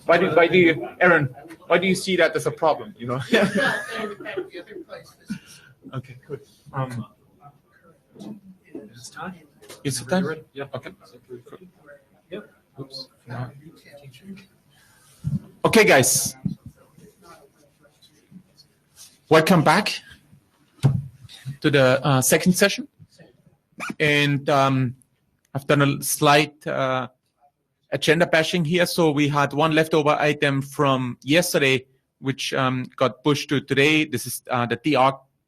Why do you, Aaron? Why do you see that as a problem? You know. Okay, good. It's time. Is it time? Yeah. Okay. Yep. Oops. No. Okay, guys. Welcome back to the second session. And I've done a slight agenda bashing here. So we had one leftover item from yesterday, which got pushed to today. This is the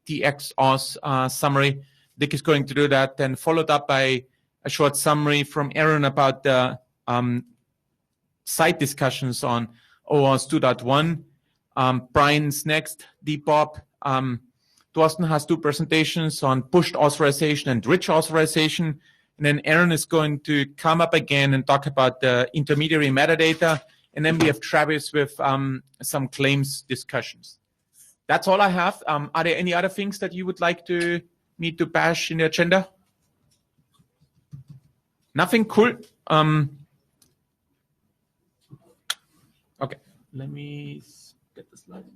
TX Oauth summary. Dick is going to do that, and followed up by a short summary from Aaron about the site discussions on Oauth 2.1. Brian's next, Depop. Thorsten has two presentations on pushed authorization and rich authorization. And then Aaron is going to come up again and talk about the intermediary metadata. And then we have Travis with some claims discussions. That's all I have. Are there any other things that you would like me to bash in the agenda? Nothing? Cool. Okay, let me get the slides.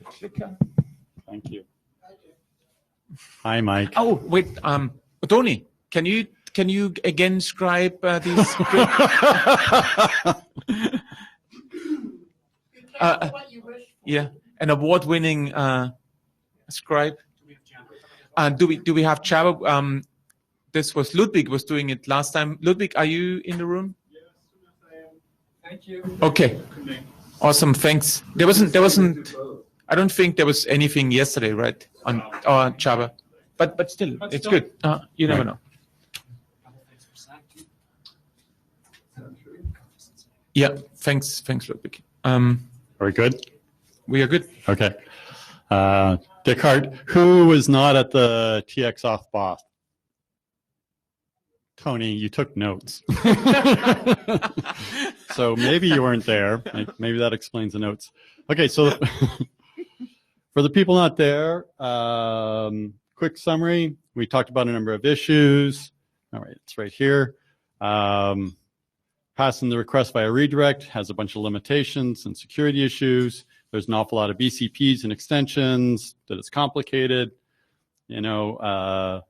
Clicker. Thank you. Hi, Mike. Oh, wait, Tony, can you again describe these? Yeah, an award-winning scribe. Do we have Java? This was Ludwig was doing it last time. Ludwig, are you in the room? Yes, I am. Thank you. Okay. Awesome. Thanks. There wasn't. I don't think there was anything yesterday, right? On Java, but still, it's good. You never know. Yeah. Thanks, Ludwig. Are we good? We are good. Okay. Descartes, who was not at the TX Oauth BOSS? Tony, you took notes. So maybe you weren't there. Maybe that explains the notes. Okay, so for the people not there, quick summary. We talked about a number of issues. All right, it's right here. Passing the request via redirect has a bunch of limitations and security issues. There's an awful lot of BCPs and extensions, that it's complicated. You know,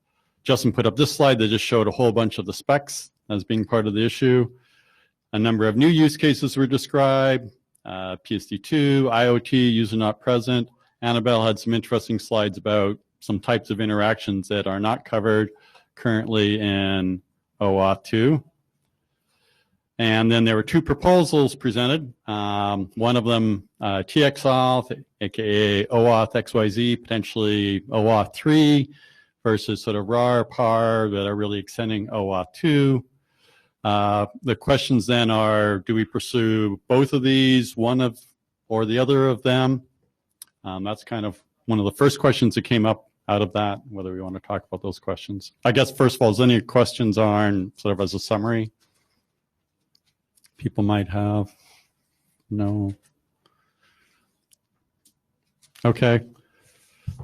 Justin put up this slide that just showed a whole bunch of the specs as being part of the issue. A number of new use cases were described, PSD2, IoT, user not present. Annabelle had some interesting slides about some types of interactions that are not covered currently in Oauth 2. And then there were two proposals presented. One of them, TX Oauth, aka Oauth XYZ, potentially Oauth 3, versus sort of RAR, PAR that are really extending Oauth 2. The questions then are, do we pursue both of these, one of or the other of them? That's kind of one of the first questions that came up out of that, whether we want to talk about those questions. I guess, first of all, is any questions on sort of as a summary? People might have? No? Okay.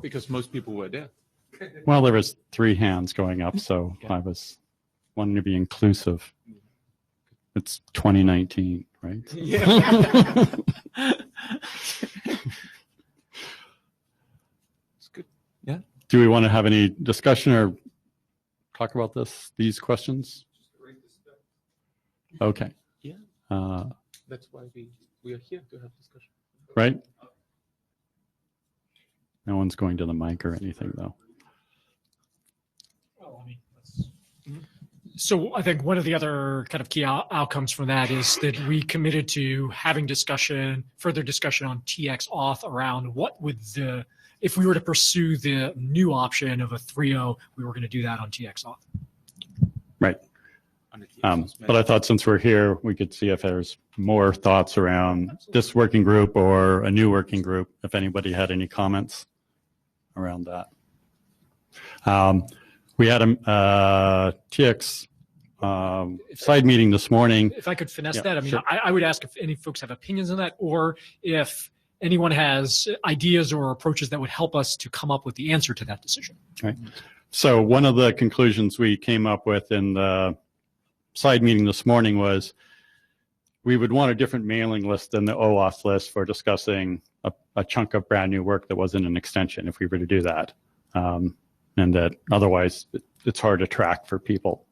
Because most people were there. Well, there was 3 hands going up, so I was wanting to be inclusive. It's 2019, right? Yeah. It's good. Yeah. Do we want to have any discussion or talk about these questions? Okay. Yeah. That's why we are here to have discussion. Right? No one's going to the mic or anything, though. So I think one of the other kind of key outcomes from that is that we committed to having further discussion on TX Auth around what would if we were to pursue the new option of a 3.0, we were going to do that on TX Auth. Right. But I thought since we're here, we could see if there's more thoughts around this working group or a new working group, if anybody had any comments around that. We had a TX side meeting this morning. If I could finesse that, I mean, sure. I would ask if any folks have opinions on that, or if anyone has ideas or approaches that would help us to come up with the answer to that decision. Right. So one of the conclusions we came up with in the side meeting this morning was we would want a different mailing list than the Oauth list for discussing a chunk of brand new work that wasn't an extension if we were to do that. And that otherwise it's hard to track for people.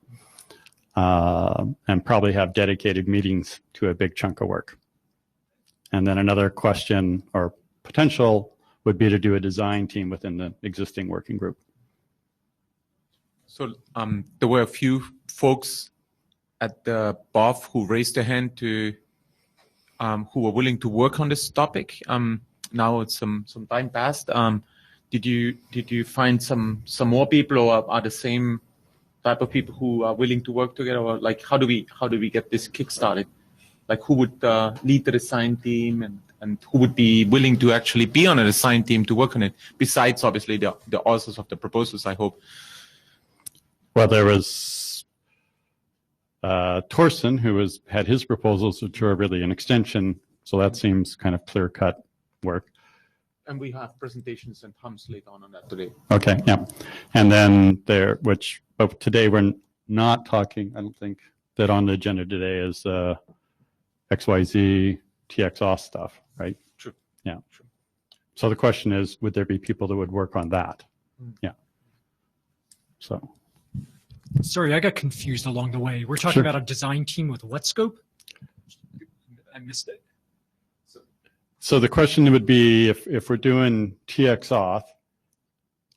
And probably have dedicated meetings to a big chunk of work. And then another question or potential would be to do a design team within the existing working group. So there were a few folks at the BOF who raised their hand to who were willing to work on this topic. Now it's some time passed. Did you find some more people, or are the same type of people who are willing to work together? Or like how do we get this kick-started? Like who would lead the design team, and who would be willing to actually be on a design team to work on it, besides obviously the authors of the proposals, I hope? Well, there was Torsten, who had his proposals, which are really an extension. So that seems kind of clear-cut work. And we have presentations and hums later on that today. Okay, yeah. And then but today we're not talking, I don't think that on the agenda today is XYZ TX Auth stuff, right? True. Yeah. True. So the question is, would there be people that would work on that? Yeah. So. Sorry, I got confused along the way. We're talking about a design team with what scope? I missed it. So the question would be, if we're doing TX Auth,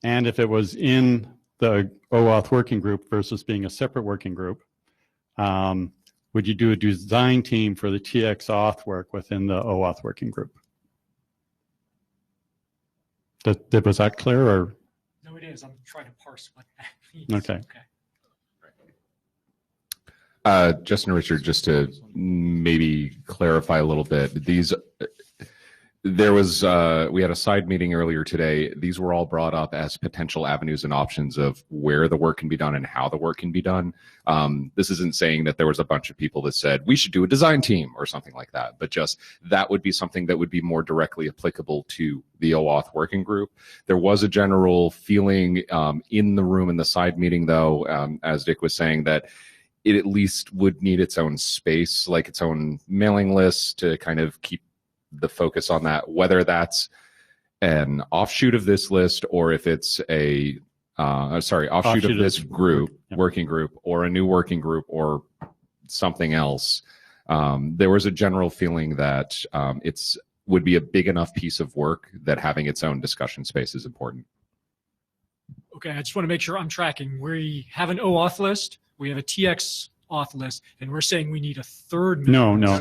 and if it was in the Oauth working group versus being a separate working group, would you do a design team for the TX Auth work within the Oauth working group? Was that clear? Or? No, it is. I'm trying to parse what that means. Okay. Justin, Richard, just to maybe clarify a little bit, we had a side meeting earlier today. These were all brought up as potential avenues and options of where the work can be done and how the work can be done. This isn't saying that there was a bunch of people that said we should do a design team or something like that, but just that would be something that would be more directly applicable to the OAuth working group. There was a general feeling in the room in the side meeting, though, as Dick was saying, that it at least would need its own space, like its own mailing list to kind of keep the focus on that, whether that's an offshoot of this list or if it's a offshoot of this group, working group, or a new working group or something else. There was a general feeling that it's would be a big enough piece of work that having its own discussion space is important. Okay, I just want to make sure I'm tracking. We have an OAuth list, we have a TX Auth list, and we're saying we need a third. No. We would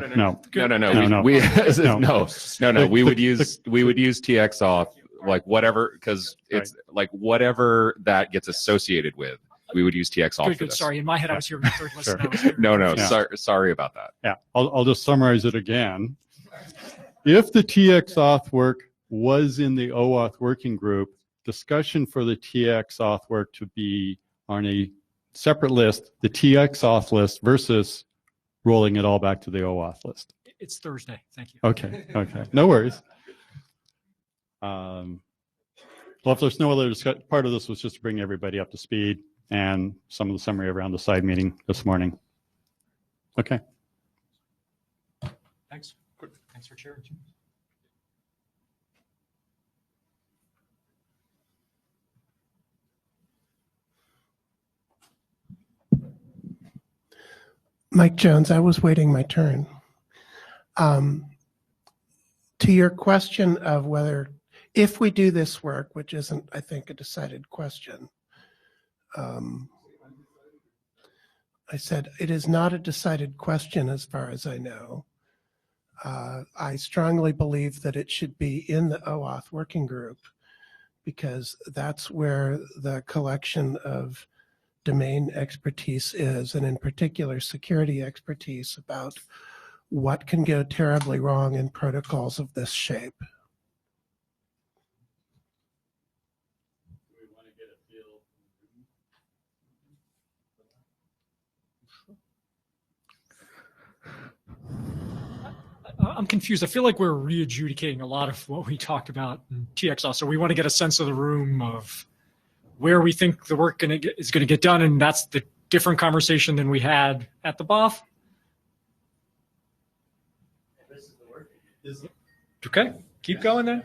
use TX Auth, like whatever, because it's like whatever that gets associated with. We would use TX Auth. Good. Sorry, in my head I was hearing the third list. Sure. Sorry about that. Yeah, I'll just summarize it again. If the TX Auth work was in the OAuth working group, discussion for the TX Auth work to be on a separate list, the TX Auth list versus rolling it all back to the OAuth list. It's Thursday. Thank you. Okay. No worries. Well, if there's no other discussion, part of this was just to bring everybody up to speed and some of the summary around the side meeting this morning. Okay. Thanks. Good. Thanks for sharing. Mike Jones, I was waiting my turn. To your question of whether, if we do this work, which isn't, I think, a decided question, I said it is not a decided question as far as I know. I strongly believe that it should be in the OAuth working group because that's where the collection of domain expertise is, and in particular security expertise about what can go terribly wrong in protocols of this shape. I'm confused. I feel like we're re-adjudicating a lot of what we talked about in TXL. So we want to get a sense of the room of where we think the work is going to get done, and that's the different conversation than we had at the BOF. Okay, keep going there.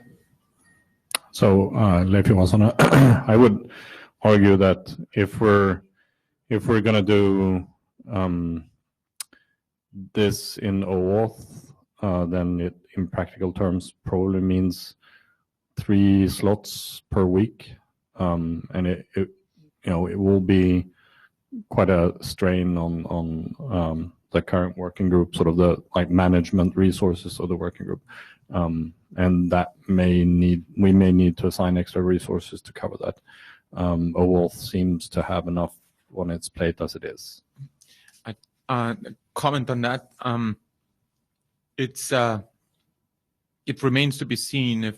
So, Leif Johansson, I would argue that if we're going to do this in Oauth, then it, in practical terms, probably means 3 slots per week, and it will be quite a strain on the current working group, sort of the management resources of the working group. And that we may need to assign extra resources to cover that. Oauth seems to have enough on its plate as it is. Comment on that. It remains to be seen if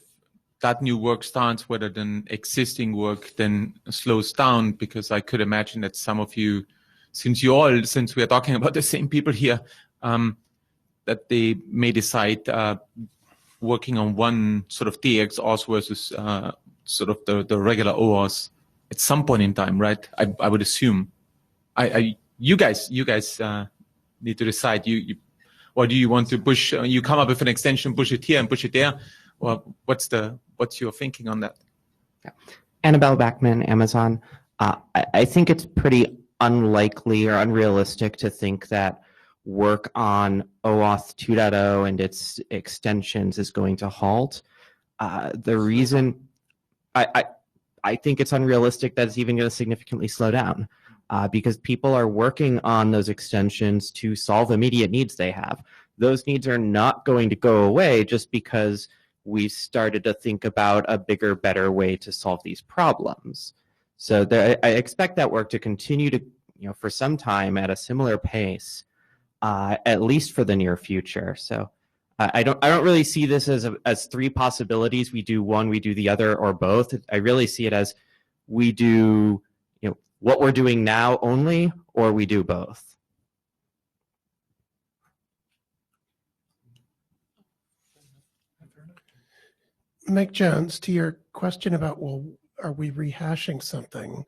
that new work starts, whether then existing work then slows down, because I could imagine that some of you, since we are talking about the same people here, that they may decide working on one sort of TX Oauth versus sort of the regular Oauth at some point in time, right? I would assume. You guys need to decide. Or do you want to push? You come up with an extension, push it here and push it there, or what's your thinking on that? Yeah. Annabelle Backman, Amazon. I think it's pretty unlikely or unrealistic to think that work on OAuth 2.0 and its extensions is going to halt. The reason I think it's unrealistic that it's even going to significantly slow down, because people are working on those extensions to solve immediate needs they have. Those needs are not going to go away just because we started to think about a bigger, better way to solve these problems. So I expect that work to continue to, for some time at a similar pace, at least for the near future. So I don't really see this as 3 possibilities. We do one, we do the other, or both. I really see it as we do what we're doing now only, or we do both. Mike Jones, to your question about, well, are we rehashing something?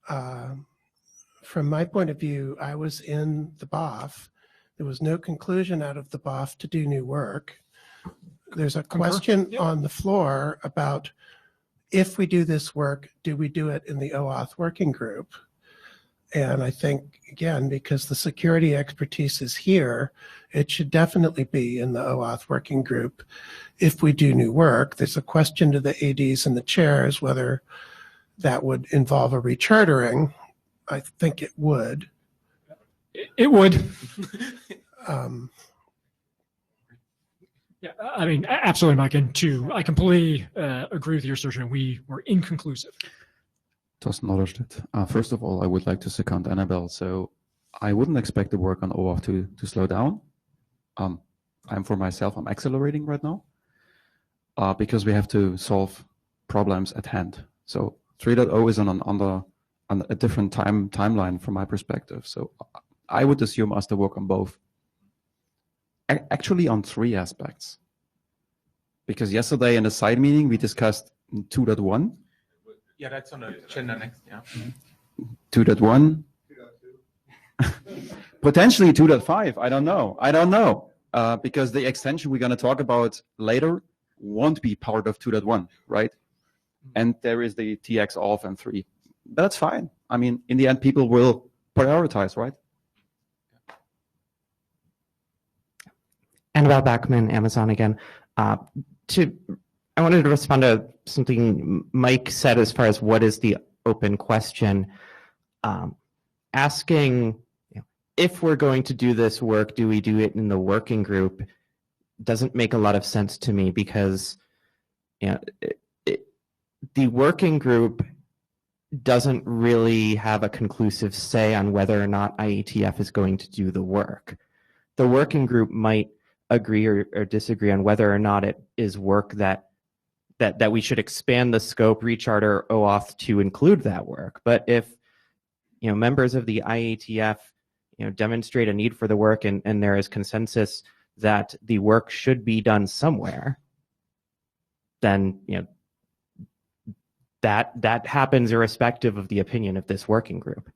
From my point of view, I was in the BOF. There was no conclusion out of the BOF to do new work. There's a question on the floor about, if we do this work, do we do it in the Oauth working group? And I think, again, because the security expertise is here, it should definitely be in the Oauth working group. If we do new work, there's a question to the ADs and the chairs whether that would involve a rechartering. I think it would. It would. Yeah, I mean, absolutely, Mike. And 2, I completely agree with your assertion. We were inconclusive. Thorsten Norderstedt. First of all, I would like to second Annabelle. So I wouldn't expect the work on OAuth to slow down. I'm for myself, I'm accelerating right now because we have to solve problems at hand. So 3.0 is on a different timeline from my perspective. So I would assume us to work on both. Actually on 3 aspects. Because yesterday in a side meeting, we discussed 2.1. Yeah, that's on the agenda next, yeah. 2.1. Potentially 2.5. I don't know. Because the extension we're going to talk about later won't be part of 2.1, right? And there is the TX Oauth and 3. That's fine. I mean, in the end, people will prioritize, right? Annabelle Backman, Amazon again. I wanted to respond to something Mike said as far as what is the open question. Asking if we're going to do this work, do we do it in the working group, doesn't make a lot of sense to me, because the working group doesn't really have a conclusive say on whether or not IETF is going to do the work. The working group might agree or disagree on whether or not it is work that we should expand the scope, recharter OAuth to include that work. But if members of the IETF demonstrate a need for the work and there is consensus that the work should be done somewhere, then that happens irrespective of the opinion of this working group.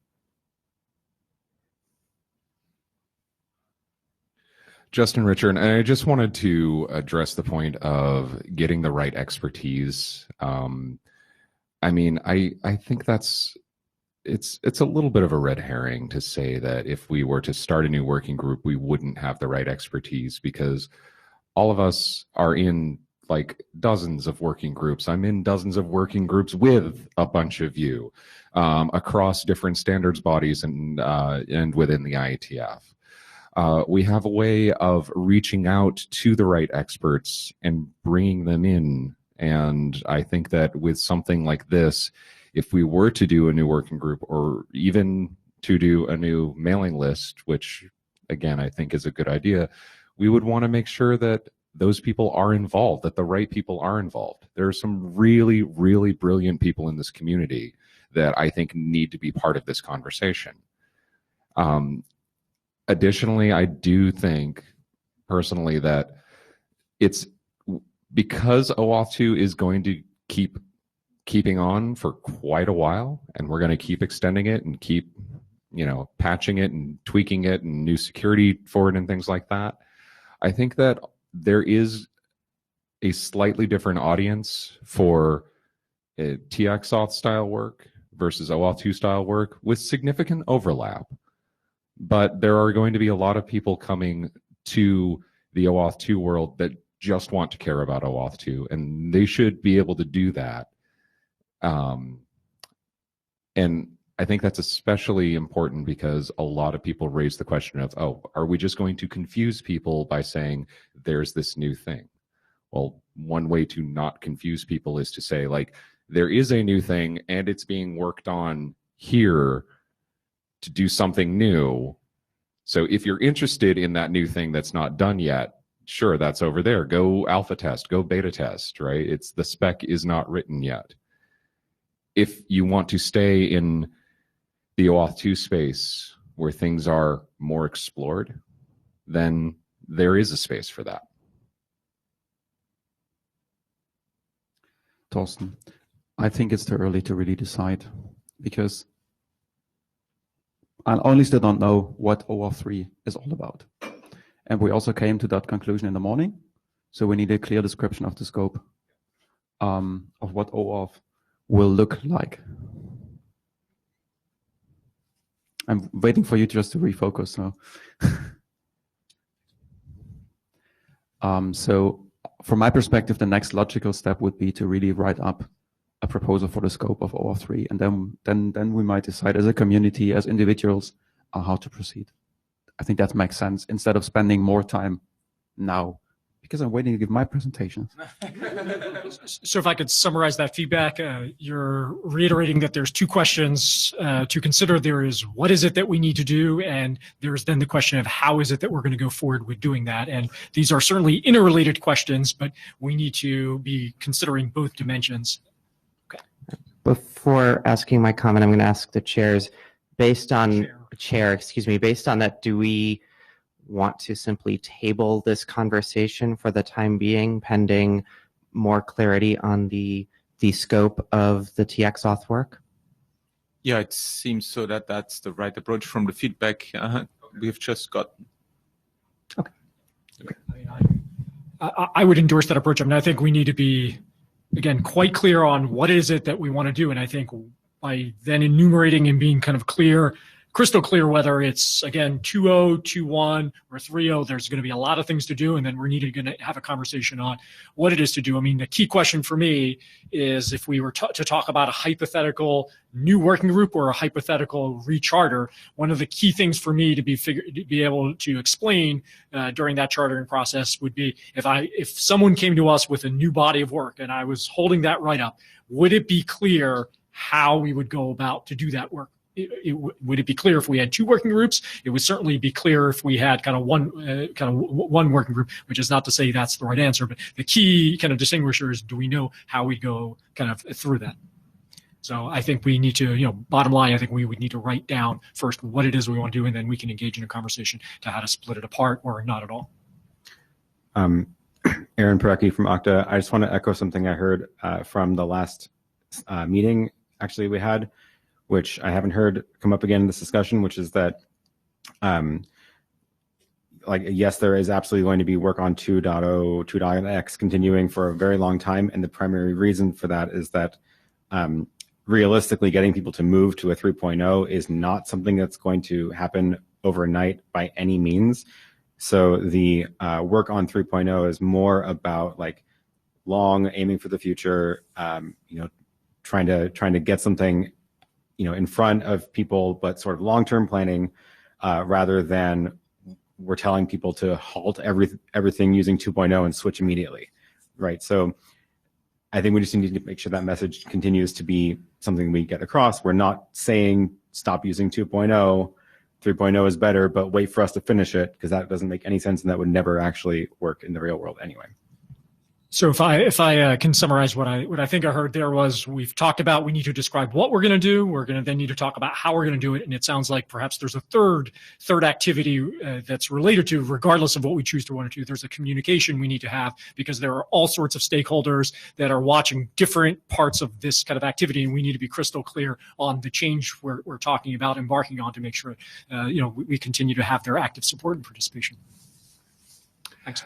Justin, Richard, and I just wanted to address the point of getting the right expertise. I mean, I think it's a little bit of a red herring to say that if we were to start a new working group, we wouldn't have the right expertise, because all of us are in like dozens of working groups. I'm in dozens of working groups with a bunch of you across different standards bodies and within the IETF. We have a way of reaching out to the right experts and bringing them in. And I think that with something like this, if we were to do a new working group, or even to do a new mailing list, which again, I think is a good idea, we would want to make sure that those people are involved, that the right people are involved. There are some really, really brilliant people in this community that I think need to be part of this conversation. Additionally, I do think personally that it's because OAuth 2 is going to keeping on for quite a while, and we're going to keep extending it and keep, patching it and tweaking it and new security for it and things like that. I think that there is a slightly different audience for TX Auth style work versus OAuth 2 style work with significant overlap. But there are going to be a lot of people coming to the OAuth 2 world that just want to care about OAuth 2, and they should be able to do that. And I think that's especially important because a lot of people raise the question of, oh, are we just going to confuse people by saying there's this new thing? Well, one way to not confuse people is to say, like, there is a new thing and it's being worked on here to do something new. So if you're interested in that new thing that's not done yet, sure, that's over there. Go alpha test, go beta test, right? It's the spec is not written yet. If you want to stay in the OAuth 2 space where things are more explored, then there is a space for that. Thorsten, I think it's too early to really decide, because I honestly still don't know what OAuth 3 is all about. And we also came to that conclusion in the morning. So we need a clear description of the scope of what OAuth will look like. I'm waiting for you just to refocus. So from my perspective, the next logical step would be to really write up a proposal for the scope of OAuth 3, and then we might decide as a community, as individuals, on how to proceed. I think that makes sense, instead of spending more time now, because I'm waiting to give my presentation. So if I could summarize that feedback, you're reiterating that there's two questions to consider. There is, what is it that we need to do? And there's then the question of how is it that we're going to go forward with doing that? And these are certainly interrelated questions, but we need to be considering both dimensions. Okay. Before asking my comment, I'm going to ask the chairs, based on based on that, do we want to simply table this conversation for the time being, pending more clarity on the scope of the TX Auth work? Yeah, it seems so that that's the right approach from the feedback we've just got. Okay. I would endorse that approach. I mean, I think we need to be, again, quite clear on what is it that we want to do. And I think by then enumerating and being kind of clear, crystal clear, whether it's, again, 2.0, 2.1, or 3.0, there's going to be a lot of things to do, and then we're going to have a conversation on what it is to do. I mean, the key question for me is if we were to talk about a hypothetical new working group or a hypothetical recharter, one of the key things for me to be able to explain during that chartering process would be if someone came to us with a new body of work and I was holding that right up, would it be clear how we would go about to do that work? Would it be clear if we had two working groups? It would certainly be clear if we had kind of one working group, which is not to say that's the right answer, but the key kind of distinguisher is, do we know how we go kind of through that? So I think we need to, bottom line, I think we would need to write down first what it is we want to do, and then we can engage in a conversation to how to split it apart or not at all. Aaron Parecki from Okta. I just want to echo something I heard from the last meeting actually we had, which I haven't heard come up again in this discussion, which is that like, yes, there is absolutely going to be work on 2.0, 2.x continuing for a very long time. And the primary reason for that is that realistically getting people to move to a 3.0 is not something that's going to happen overnight by any means. So the work on 3.0 is more about like long aiming for the future, trying to get something, in front of people, but sort of long-term planning rather than we're telling people to halt everything using 2.0 and switch immediately, right? So I think we just need to make sure that message continues to be something we get across. We're not saying stop using 2.0, 3.0 is better, but wait for us to finish it, because that doesn't make any sense and that would never actually work in the real world anyway. So if I can summarize what I think I heard there was, we've talked about we need to describe what we're going to do. We're going to then need to talk about how we're going to do it. And it sounds like perhaps there's a third activity that's related to, regardless of what we choose to want to do. There's a communication we need to have, because there are all sorts of stakeholders that are watching different parts of this kind of activity. And we need to be crystal clear on the change we're talking about embarking on to make sure, we continue to have their active support and participation. Thanks.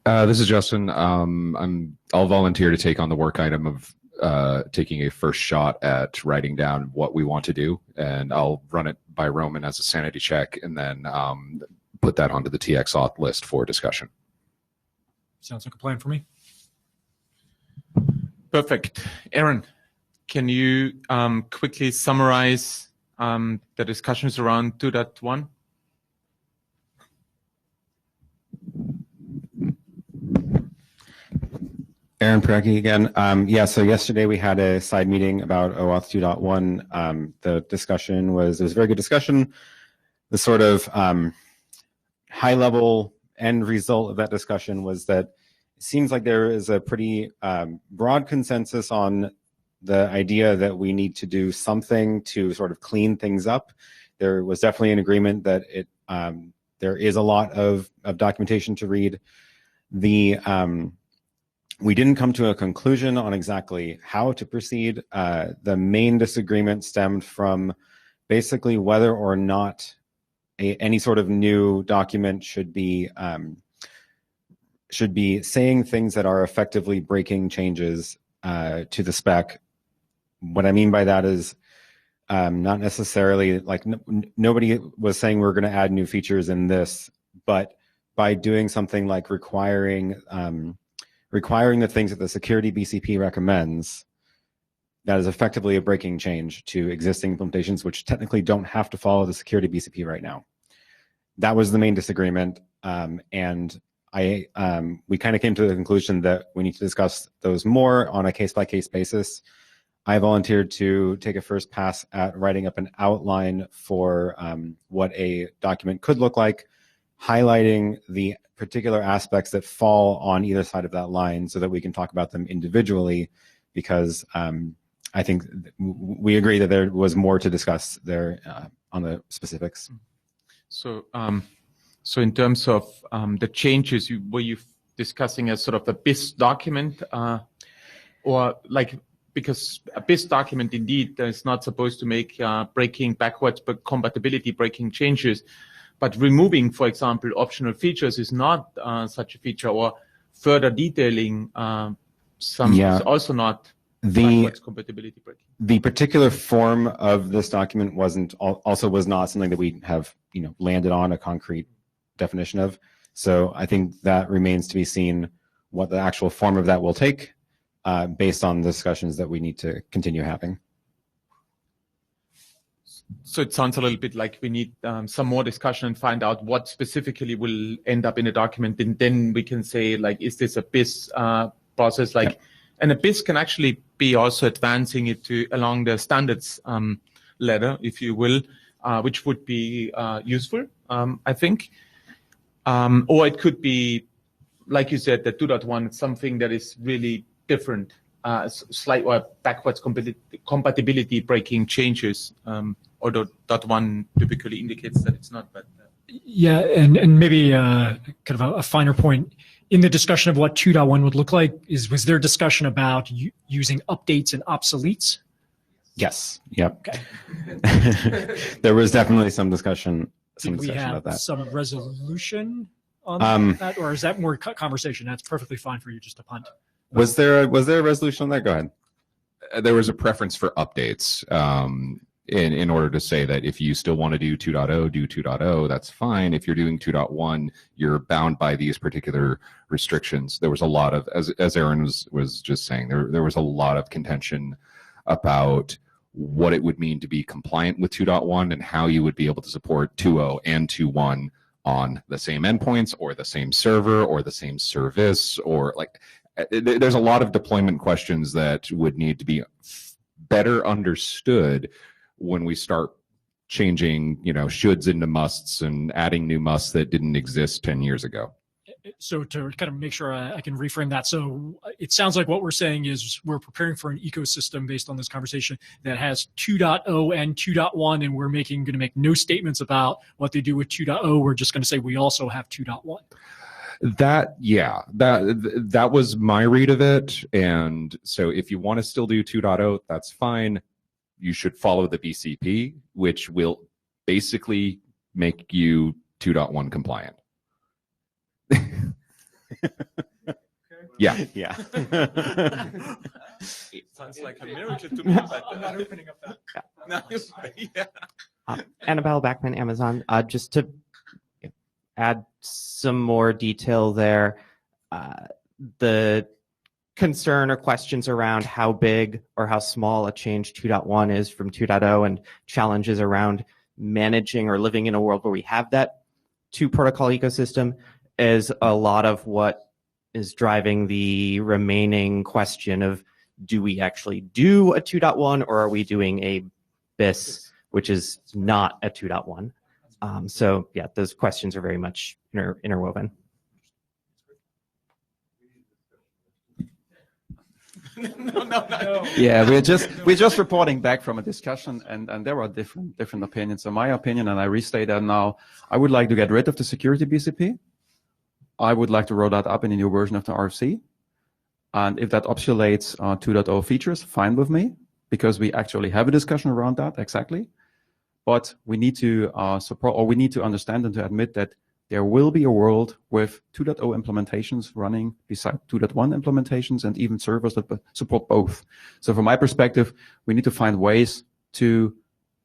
This is Justin. I'll volunteer to take on the work item of taking a first shot at writing down what we want to do, and I'll run it by Roman as a sanity check, and then put that onto the TX Auth list for discussion. Sounds like a plan for me. Perfect. Aaron, can you quickly summarize the discussions around 2.1? Aaron Parecki again. So yesterday we had a side meeting about OAuth 2.1. The discussion was a very good discussion. The sort of high level end result of that discussion was that it seems like there is a pretty broad consensus on the idea that we need to do something to sort of clean things up. There was definitely an agreement that there is a lot of documentation to read. We didn't come to a conclusion on exactly how to proceed. The main disagreement stemmed from basically whether or not any sort of new document should be saying things that are effectively breaking changes to the spec. What I mean by that is not necessarily like nobody was saying we're going to add new features in this, but by doing something like requiring the things that the security BCP recommends, that is effectively a breaking change to existing implementations, which technically don't have to follow the security BCP right now. That was the main disagreement, and we kind of came to the conclusion that we need to discuss those more on a case-by-case basis. I volunteered to take a first pass at writing up an outline for what a document could look like, highlighting the particular aspects that fall on either side of that line so that we can talk about them individually, because I think we agree that there was more to discuss there on the specifics. So in terms of the changes, were you discussing as sort of a BIS document or like, because a BIS document indeed is not supposed to make breaking backwards but compatibility breaking changes. But removing, for example, optional features is not such a feature, or further detailing is also not backwards compatibility breaking. The particular form of this document was not something that we have landed on a concrete definition of. So I think that remains to be seen what the actual form of that will take based on the discussions that we need to continue having. So it sounds a little bit like we need some more discussion and find out what specifically will end up in a document, and then we can say, like, is this a BIS process? Like, and a BIS can actually be also advancing it to along the standards ladder, if you will, which would be useful, I think. Or it could be, like you said, the 2.1, something that is really different, slight or backwards compatibility breaking changes. Although .1 typically indicates that it's not, but yeah, and maybe kind of a finer point in the discussion of what 2.1 would look like, was there discussion about using updates and obsoletes? Yes. Yep. Okay. There was definitely some discussion. Did we have about that. some resolution on that, or is that more conversation? That's perfectly fine for you just to punt. Was there a resolution on that? Go ahead. There was a preference for updates in order to say that if you still want to do 2.0, do 2.0, that's fine. If you're doing 2.1, you're bound by these particular restrictions. There was a lot of, as Aaron was just saying, there was a lot of contention about what it would mean to be compliant with 2.1 and how you would be able to support 2.0 and 2.1 on the same endpoints or the same server or the same service, or like there's a lot of deployment questions that would need to be better understood when we start changing, shoulds into musts and adding new musts that didn't exist 10 years ago. So to kind of make sure I can reframe that. So it sounds like what we're saying is we're preparing for an ecosystem based on this conversation that has 2.0 and 2.1, and we're going to make no statements about what they do with 2.0. We're just going to say we also have 2.1. That was my read of it. And so if you want to still do 2.0, that's fine. You should follow the BCP, which will basically make you 2.1 compliant. Yeah. Yeah. It sounds like a miracle to me. But, I'm not opening up that. No, yeah. Annabelle Backman, Amazon. Just to add some more detail there, the concern or questions around how big or how small a change 2.1 is from 2.0 and challenges around managing or living in a world where we have that two protocol ecosystem is a lot of what is driving the remaining question of, do we actually do a 2.1 or are we doing a BIS, which is not a 2.1? So yeah, those questions are very much interwoven. No. Yeah, we're just reporting back from a discussion, and there are different opinions. So my opinion, and I restate that now, I would like to get rid of the security BCP. I would like to roll that up in a new version of the RFC. And if that obsoletes 2.0 features, fine with me, because we actually have a discussion around that exactly. But we need to support, or we need to understand and to admit that there will be a world with 2.0 implementations running beside 2.1 implementations and even servers that support both. So from my perspective, we need to find ways to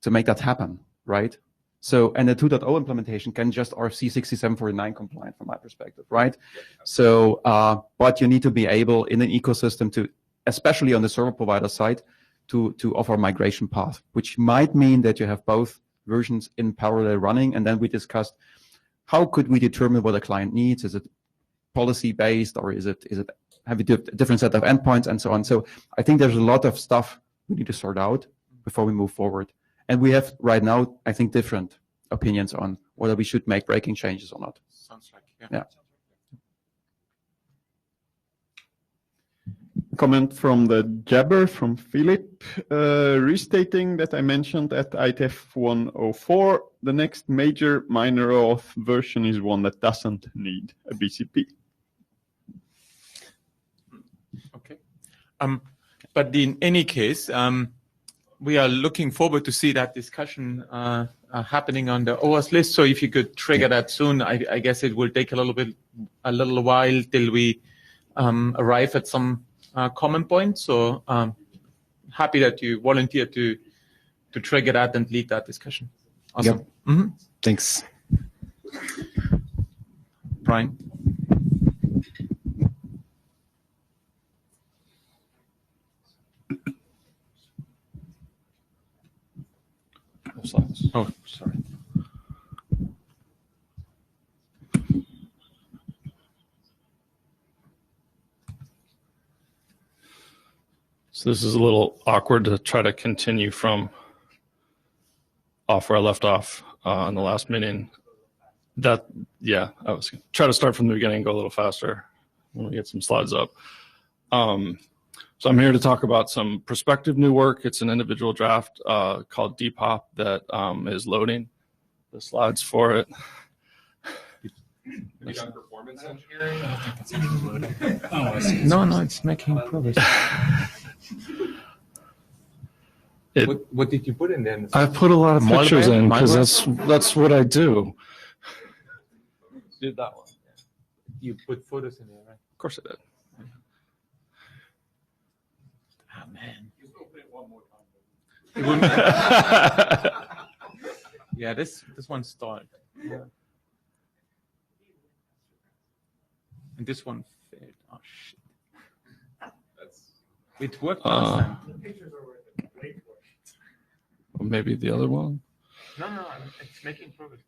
make that happen, right? So, and the 2.0 implementation can just RFC 6749 compliant from my perspective, right? So, but you need to be able in an ecosystem to, especially on the server provider side, to offer a migration path, which might mean that you have both versions in parallel running. And then we discussed, how could we determine what a client needs? Is it policy based, or is it have a different set of endpoints and so on? So I think there's a lot of stuff we need to sort out before we move forward. And we have right now, I think, different opinions on whether we should make breaking changes or not. Sounds like, Yeah. Comment from the Jabber from Philip, restating that I mentioned at IETF 104, the next major minor auth version is one that doesn't need a BCP. Okay. But in any case, we are looking forward to see that discussion happening on the Oauth list. So if you could trigger that soon, I guess it will take a little while till we arrive at some common points. So happy that you volunteered to trigger that and lead that discussion. Awesome. Yep. Mm-hmm. Thanks. Brian. Oh, sorry. So this is a little awkward to try to continue from off where I left off in the last meeting. I was going to try to start from the beginning and go a little faster when we get some slides up. So I'm here to talk about some prospective new work. It's an individual draft called Depop that is loading the slides for it. You done performance engineering? Oh, I see. No, it's making progress. What did you put in there? I put a lot of pictures in because that's what I do. Did that one? You put photos in there, right? Of course I did. Oh man. Yeah, this one stalled. Yeah. And this one failed. Oh shit. It worked last time. Maybe the other one. No, it's making progress.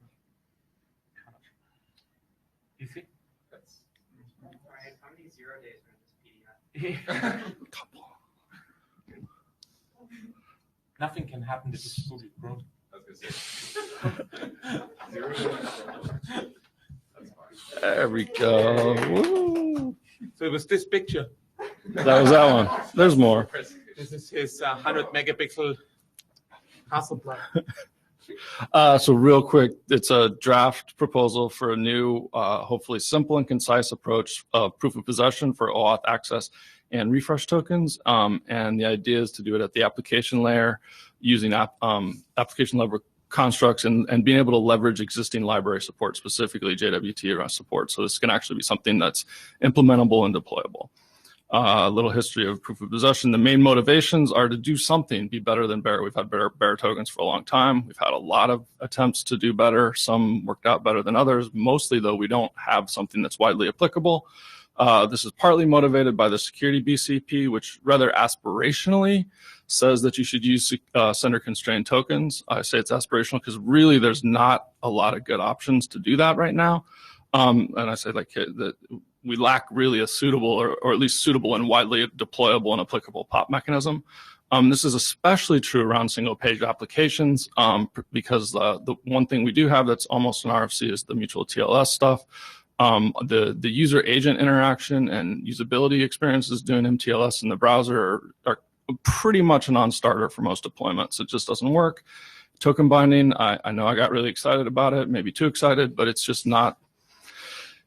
You see? Right, how many 0 days are in this PDF? Couple. Nothing can happen to this movie, bro. There we go. Woo. So it was this picture. That was that one. There's more. This is his 100 megapixel Hasselblad. So real quick, it's a draft proposal for a new, hopefully simple and concise approach of proof of possession for OAuth access and refresh tokens. And the idea is to do it at the application layer using application level constructs and being able to leverage existing library support, specifically JWT support. So this can actually be something that's implementable and deployable. A little history of proof of possession. The main motivations are to do something, be better than bearer. We've had bearer tokens for a long time. We've had a lot of attempts to do better. Some worked out better than others. Mostly, though, we don't have something that's widely applicable. This is partly motivated by the security BCP, which rather aspirationally says that you should use sender-constrained tokens. I say it's aspirational because really there's not a lot of good options to do that right now. And I say like that we lack really a suitable or at least suitable and widely deployable and applicable POP mechanism. This is especially true around single-page applications because the one thing we do have that's almost an RFC is the mutual TLS stuff. The user agent interaction and usability experiences doing MTLS in the browser are pretty much a non-starter for most deployments. It just doesn't work. Token binding, I know I got really excited about it, maybe too excited, but it's just not,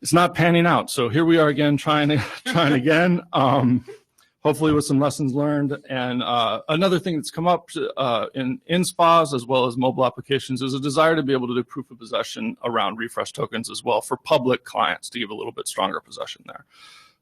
it's not panning out. So here we are again, trying again, hopefully with some lessons learned. And another thing that's come up in SPAs as well as mobile applications is a desire to be able to do proof of possession around refresh tokens as well for public clients to give a little bit stronger possession there.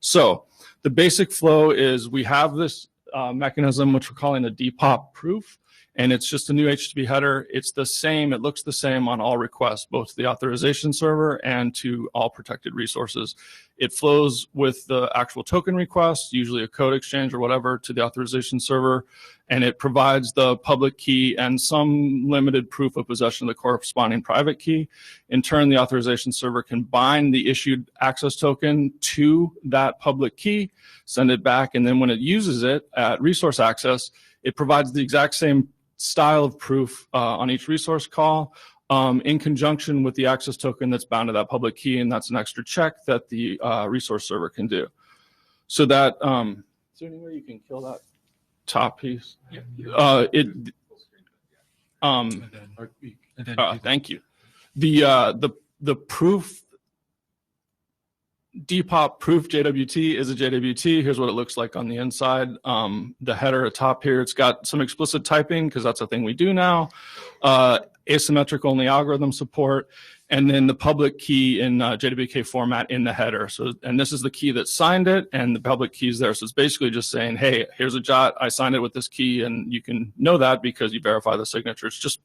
So the basic flow is we have this mechanism, which we're calling a DPOP proof, and it's just a new HTTP header. It's the same, it looks the same on all requests, both to the authorization server and to all protected resources. It flows with the actual token request, usually a code exchange or whatever, to the authorization server, and it provides the public key and some limited proof of possession of the corresponding private key. In turn, the authorization server can bind the issued access token to that public key, send it back, and then when it uses it at resource access, it provides the exact same style of proof on each resource call in conjunction with the access token that's bound to that public key, and that's an extra check that the resource server can do. So that, is there any way you can kill that top piece? Thank you. The proof, DPOP proof JWT is a JWT. Here's what it looks like on the inside. The header atop here, it's got some explicit typing because that's a thing we do now. Asymmetric only algorithm support, and then the public key in JWK format in the header. So, and this is the key that signed it, and the public key is there. So it's basically just saying, hey, here's a JOT, I signed it with this key, and you can know that because you verify the signature. It's just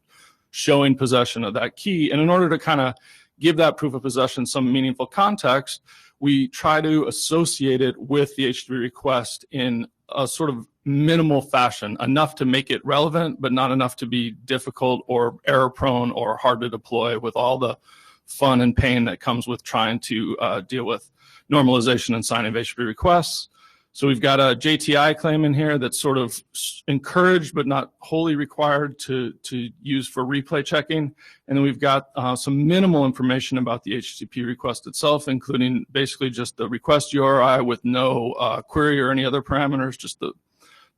showing possession of that key. And in order to kind of give that proof of possession some meaningful context, we try to associate it with the HTTP request in a sort of minimal fashion, enough to make it relevant, but not enough to be difficult or error prone or hard to deploy with all the fun and pain that comes with trying to deal with normalization and signing of HTTP requests. So we've got a JTI claim in here that's sort of encouraged but not wholly required to use for replay checking. And then we've got some minimal information about the HTTP request itself, including basically just the request URI with no query or any other parameters, just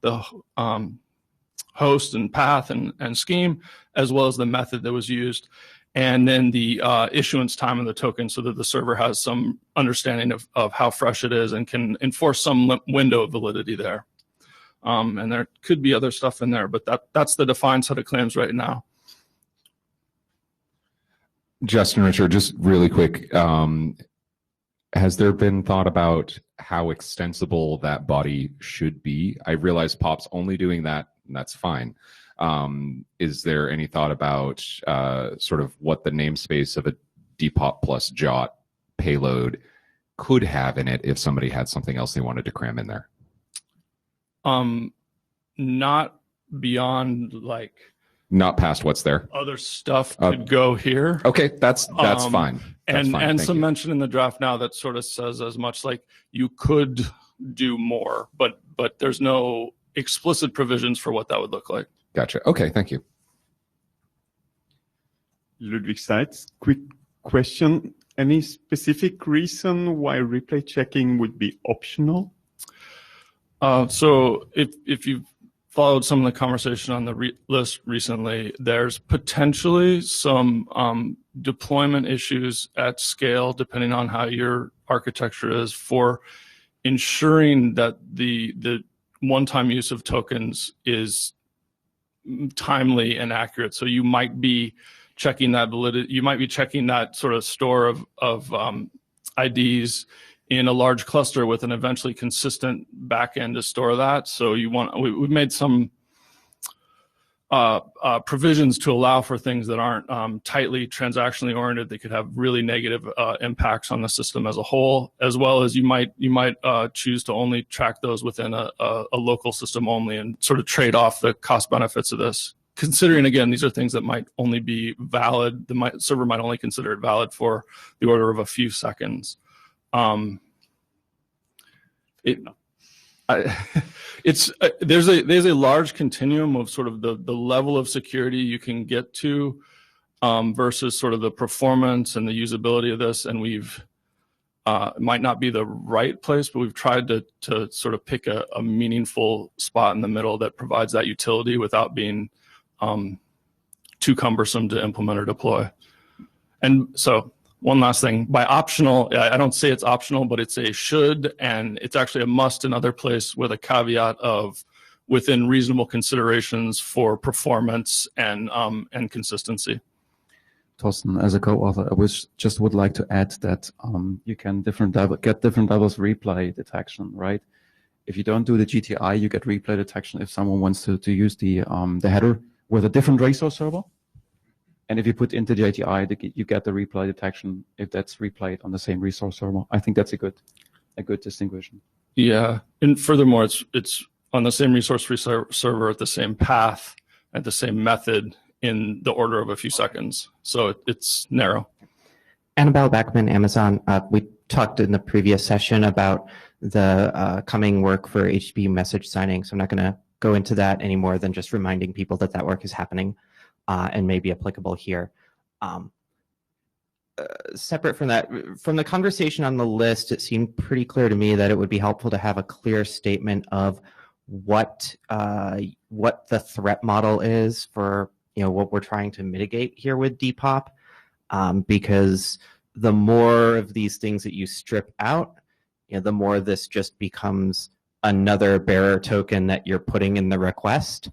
the host and path and scheme, as well as the method that was used. and then the issuance time of the token, so that the server has some understanding of how fresh it is and can enforce some window of validity there. And there could be other stuff in there, but that's the defined set of claims right now. Justin, Richard, just really quick, has there been thought about how extensible that body should be? I realize POP's only doing that, and that's fine. Is there any thought about sort of what the namespace of a dpop plus JOT payload could have in it if somebody had something else they wanted to cram in there? Not beyond like not past what's there. Other stuff could go here. Okay, that's fine. That's fine. And some mention in the draft now that sort of says as much like you could do more, but there's no explicit provisions for what that would look like. Gotcha. Okay, thank you. Ludwig Seitz, quick question. Any specific reason why replay checking would be optional? So if you've followed some of the conversation on the list recently, there's potentially some deployment issues at scale, depending on how your architecture is, for ensuring that the one-time use of tokens is timely and accurate. So you might be checking that validity, you might be checking that sort of store of IDs in a large cluster with an eventually consistent backend to store that. So we've made some provisions to allow for things that aren't tightly transactionally oriented. They could have really negative impacts on the system as a whole, as well as you might choose to only track those within a local system only, and sort of trade off the cost benefits of this. Considering, again, these are things that might only be valid, the server might only consider it valid for the order of a few seconds. There's a large continuum of sort of the level of security you can get to versus sort of the performance and the usability of this, and we've it might not be the right place, but we've tried to sort of pick a meaningful spot in the middle that provides that utility without being too cumbersome to implement or deploy. And so one last thing, by optional, I don't say it's optional, but it's a should, and it's actually a must in other place with a caveat of within reasonable considerations for performance and consistency. Thorsten, as a co-author, I just would like to add that you can get different levels of replay detection, right? If you don't do the GTI, you get replay detection if someone wants to use the header with a different resource server. And if you put into the GTI, you get the replay detection if that's replayed on the same resource server. I think that's a good distinction. Yeah, and furthermore, it's on the same resource server at the same path, at the same method in the order of a few seconds. So it's narrow. Annabelle Backman, Amazon. We talked in the previous session about the coming work for HTTP message signing, so I'm not going to go into that any more than just reminding people that that work is happening and may be applicable here. Separate from that, from the conversation on the list, it seemed pretty clear to me that it would be helpful to have a clear statement of what the threat model is for what we're trying to mitigate here with Depop, because the more of these things that you strip out, the more this just becomes another bearer token that you're putting in the request.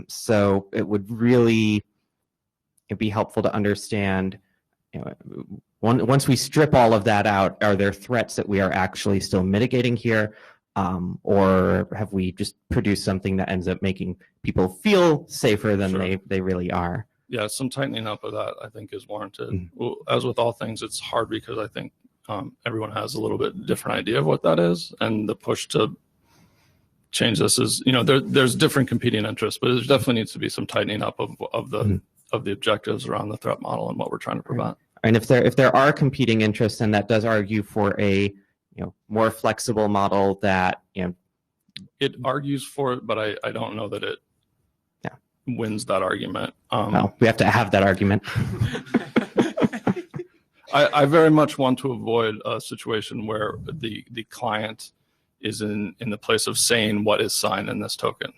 So it would really be helpful to understand, once we strip all of that out, are there threats that we are actually still mitigating here? Or have we just produced something that ends up making people feel safer than they really are? Yeah, some tightening up of that, I think, is warranted. Mm-hmm. Well, as with all things, it's hard because I think everyone has a little bit different idea of what that is, and the push to change this is, there's different competing interests, but there definitely needs to be some tightening up of the objectives around the threat model and what we're trying to prevent. And if there are competing interests, then that does argue for a more flexible model that it argues for it, but I don't know that it wins that argument. Well, we have to have that argument. I very much want to avoid a situation where the client is in the place of saying what is signed in this token.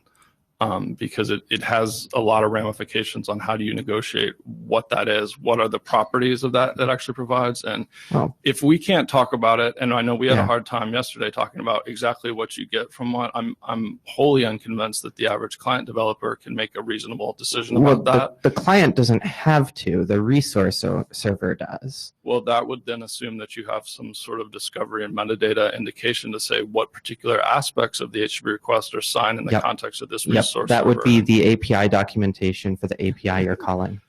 because it has a lot of ramifications on how do you negotiate what that is, what are the properties of that actually provides. And if we can't talk about it, and I know we had a hard time yesterday talking about exactly what you get from what, I'm wholly unconvinced that the average client developer can make a reasonable decision about that. The client doesn't have to, the resource server does. Well, that would then assume that you have some sort of discovery and metadata indication to say what particular aspects of the HTTP request are signed in the context of this resource That server. would be the API documentation for the API you're calling.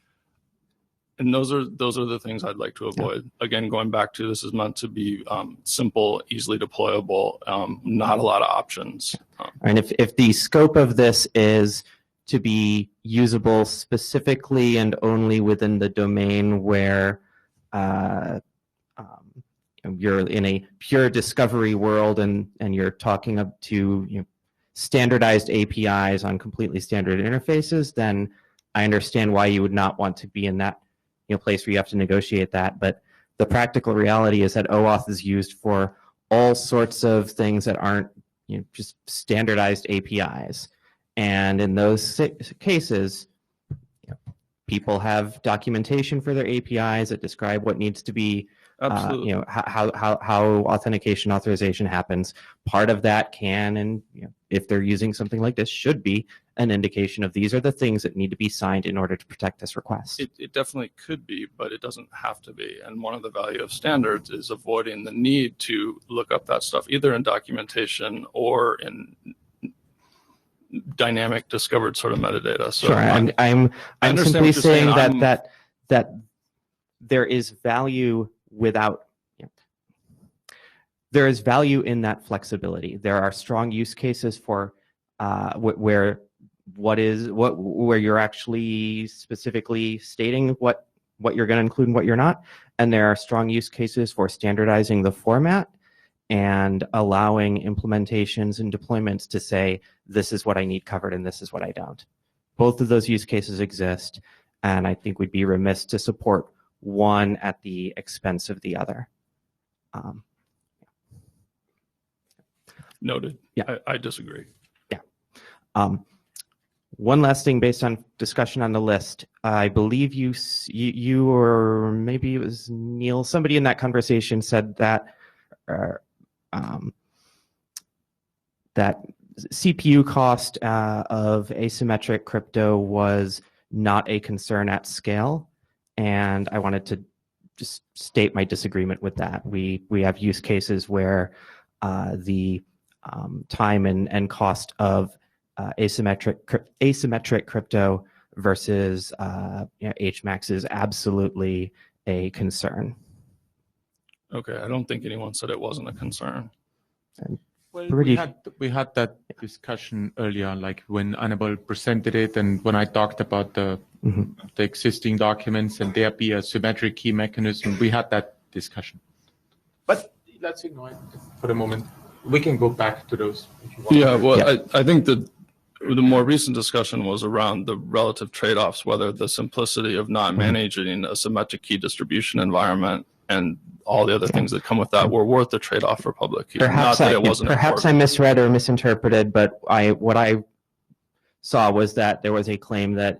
And those are the things I'd like to avoid. Again, going back to this is meant to be simple, easily deployable, not a lot of options. And if the scope of this is to be usable specifically and only within the domain where you're in a pure discovery world and you're talking up to standardized APIs on completely standard interfaces, then I understand why you would not want to be in that place where you have to negotiate that. But the practical reality is that OAuth is used for all sorts of things that aren't just standardized APIs. And in those cases, people have documentation for their APIs that describe what needs to be, how authentication authorization happens. Part of that can, and if they're using something like this, should be an indication of these are the things that need to be signed in order to protect this request. It definitely could be, but it doesn't have to be. And one of the value of standards is avoiding the need to look up that stuff either in documentation or in dynamic discovered sort of metadata. So sure, I'm simply saying that there is value without. There is value in that flexibility. There are strong use cases for where you're actually specifically stating what you're going to include and what you're not, and there are strong use cases for standardizing the format and allowing implementations and deployments to say, this is what I need covered and this is what I don't. Both of those use cases exist, and I think we'd be remiss to support one at the expense of the other. Noted. Yeah, I disagree. Yeah. One last thing based on discussion on the list. I believe you or maybe it was Neil, somebody in that conversation said that that CPU cost of asymmetric crypto was not a concern at scale, and I wanted to just state my disagreement with that. We have use cases where the time and cost of asymmetric crypto versus HMAX is absolutely a concern. Okay, I don't think anyone said it wasn't a concern. Well, we had that discussion earlier, like when Annabelle presented it, and when I talked about the existing documents and there be a symmetric key mechanism. We had that discussion. But let's ignore it for the moment. We can go back to those if you want. Yeah, well, I think that the more recent discussion was around the relative trade-offs, whether the simplicity of not managing a symmetric key distribution environment and all the other things that come with that were worth the trade-off for public key. Perhaps I misread or misinterpreted, but what I saw was that there was a claim that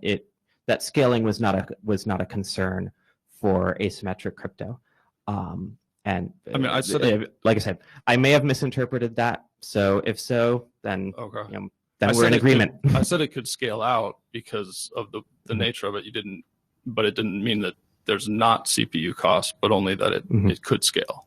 scaling was not a concern for asymmetric crypto. And I mean, like I said, I may have misinterpreted that. So if so, then okay. Then we're in agreement. I said it could scale out because of the nature of it. But it didn't mean that there's not CPU cost, but only that it could scale.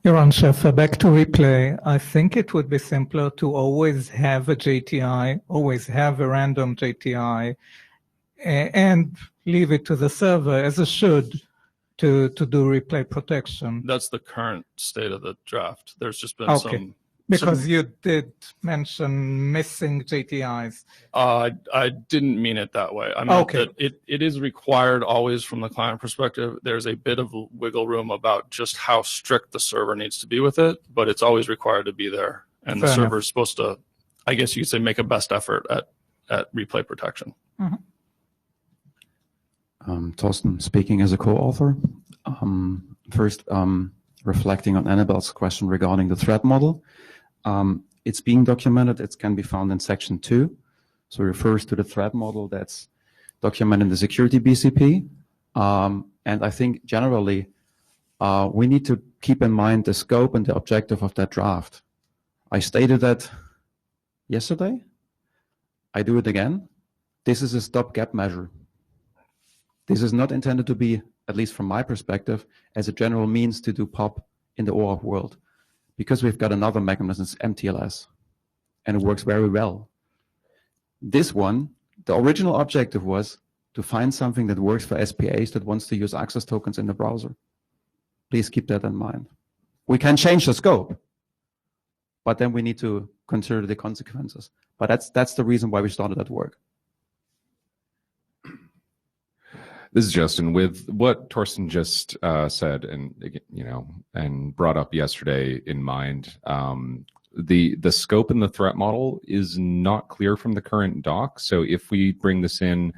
Yaron Sheffer, back to replay. I think it would be simpler to always have a JTI, always have a random JTI, and leave it to the server as it should to do replay protection. That's the current state of the draft. There's just been some... Because you did mention missing JTIs. I didn't mean it that way. I meant that it is required always from the client perspective. There's a bit of wiggle room about just how strict the server needs to be with it, but it's always required to be there. And the server is supposed to, I guess you could say, make a best effort at replay protection. Torsten speaking as a co-author. First, reflecting on Annabelle's question regarding the threat model. It's being documented. It can be found in section 2. So it refers to the threat model that's documented in the security BCP. And I think generally, we need to keep in mind the scope and the objective of that draft. I stated that yesterday. I do it again. This is a stopgap measure. This is not intended to be, at least from my perspective, as a general means to do POP in the OAuth world, because we've got another mechanism, MTLS, and it works very well. This one, the original objective was to find something that works for SPAs that wants to use access tokens in the browser. Please keep that in mind. We can change the scope, but then we need to consider the consequences. But that's the reason why we started that work. This is Justin. With what Torsten just said, and brought up yesterday in mind, the scope and the threat model is not clear from the current doc. So if we bring this in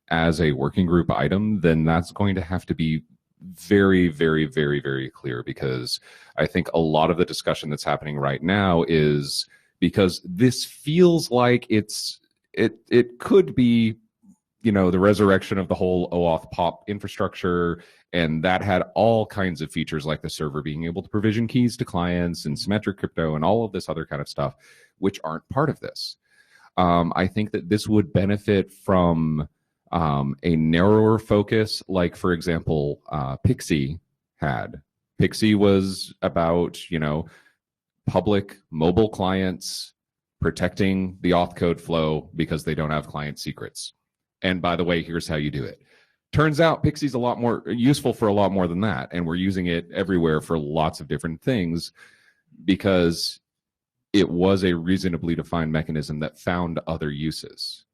as a working group item, then that's going to have to be very, very, very, very clear, because I think a lot of the discussion that's happening right now is because this feels like it could be, the resurrection of the whole OAuth POP infrastructure, and that had all kinds of features like the server being able to provision keys to clients and symmetric crypto and all of this other kind of stuff, which aren't part of this. I think that this would benefit from a narrower focus, like, for example, Pixie had. Pixie was about, public mobile clients protecting the auth code flow because they don't have client secrets. And by the way, here's how you do it. Turns out Pixie's a lot more useful for a lot more than that. And we're using it everywhere for lots of different things because it was a reasonably defined mechanism that found other uses.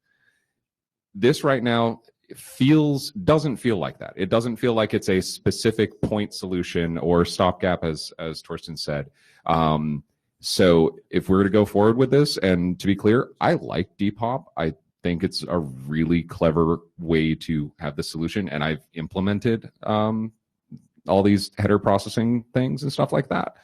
This right now doesn't feel like that. It doesn't feel like it's a specific point solution or stopgap, as Torsten said. So if we're to go forward with this, and to be clear, I like Depop. I think it's a really clever way to have the solution, and I've implemented all these header processing things and stuff like that.